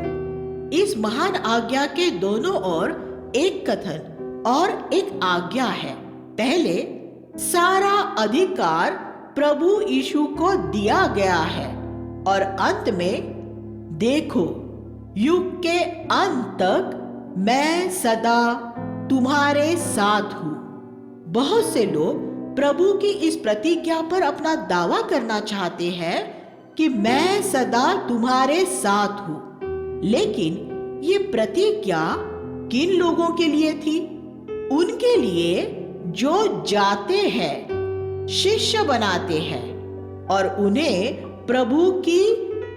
इस महान आज्ञा के दोनों ओर एक कथन और एक आज्ञा है। पहले सारा अधिकार प्रभु यीशु को दिया गया है और अंत में देखो, युग के अंत तक मैं सदा तुम्हारे साथ हूं। बहुत से लोग प्रभु की इस प्रतिज्ञा पर अपना दावा करना चाहते हैं कि मैं सदा तुम्हारे साथ हूं, लेकिन ये प्रतिज्ञा किन लोगों के लिए थी? उनके लिए जो जाते हैं, शिष्य बनाते हैं और उन्हें प्रभु की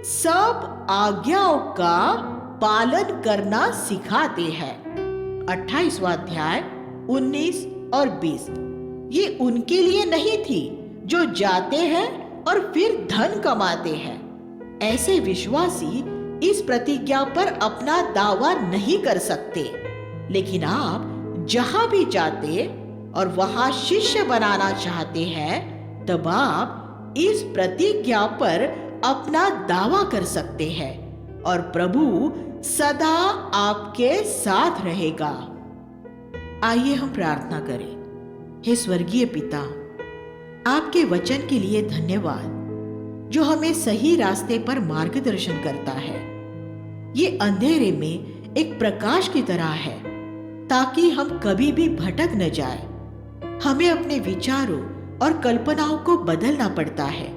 सब आज्ञाओं का पालन करना सिखाते हैं। 28वां अध्याय 19 और 20 ये उनके लिए नहीं थी जो जाते हैं और फिर धन कमाते हैं। ऐसे विश्वासी इस प्रतिज्ञा पर अपना दावा नहीं कर सकते, लेकिन आप जहां भी जाते और वहां शिष्य बनाना चाहते हैं, तब आप इस प्रतिज्ञा पर अपना दावा कर सकते हैं और प्रभु सदा आपके साथ रहेगा। आइए हम प्रार्थना करें। हे स्वर्गीय पिता, आपके वचन के लिए धन्यवाद जो हमें सही रास्ते पर मार्गदर्शन करता है। ये अंधेरे में एक प्रकाश की तरह है ताकि हम कभी भी भटक न जाए। हमें अपने विचारों और कल्पनाओं को बदलना पड़ता है,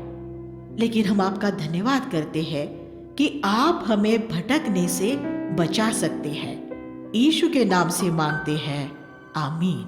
लेकिन हम आपका धन्यवाद करते हैं कि आप हमें भटकने से बचा सकते हैं। यीशु के नाम से मांगते हैं, आमीन।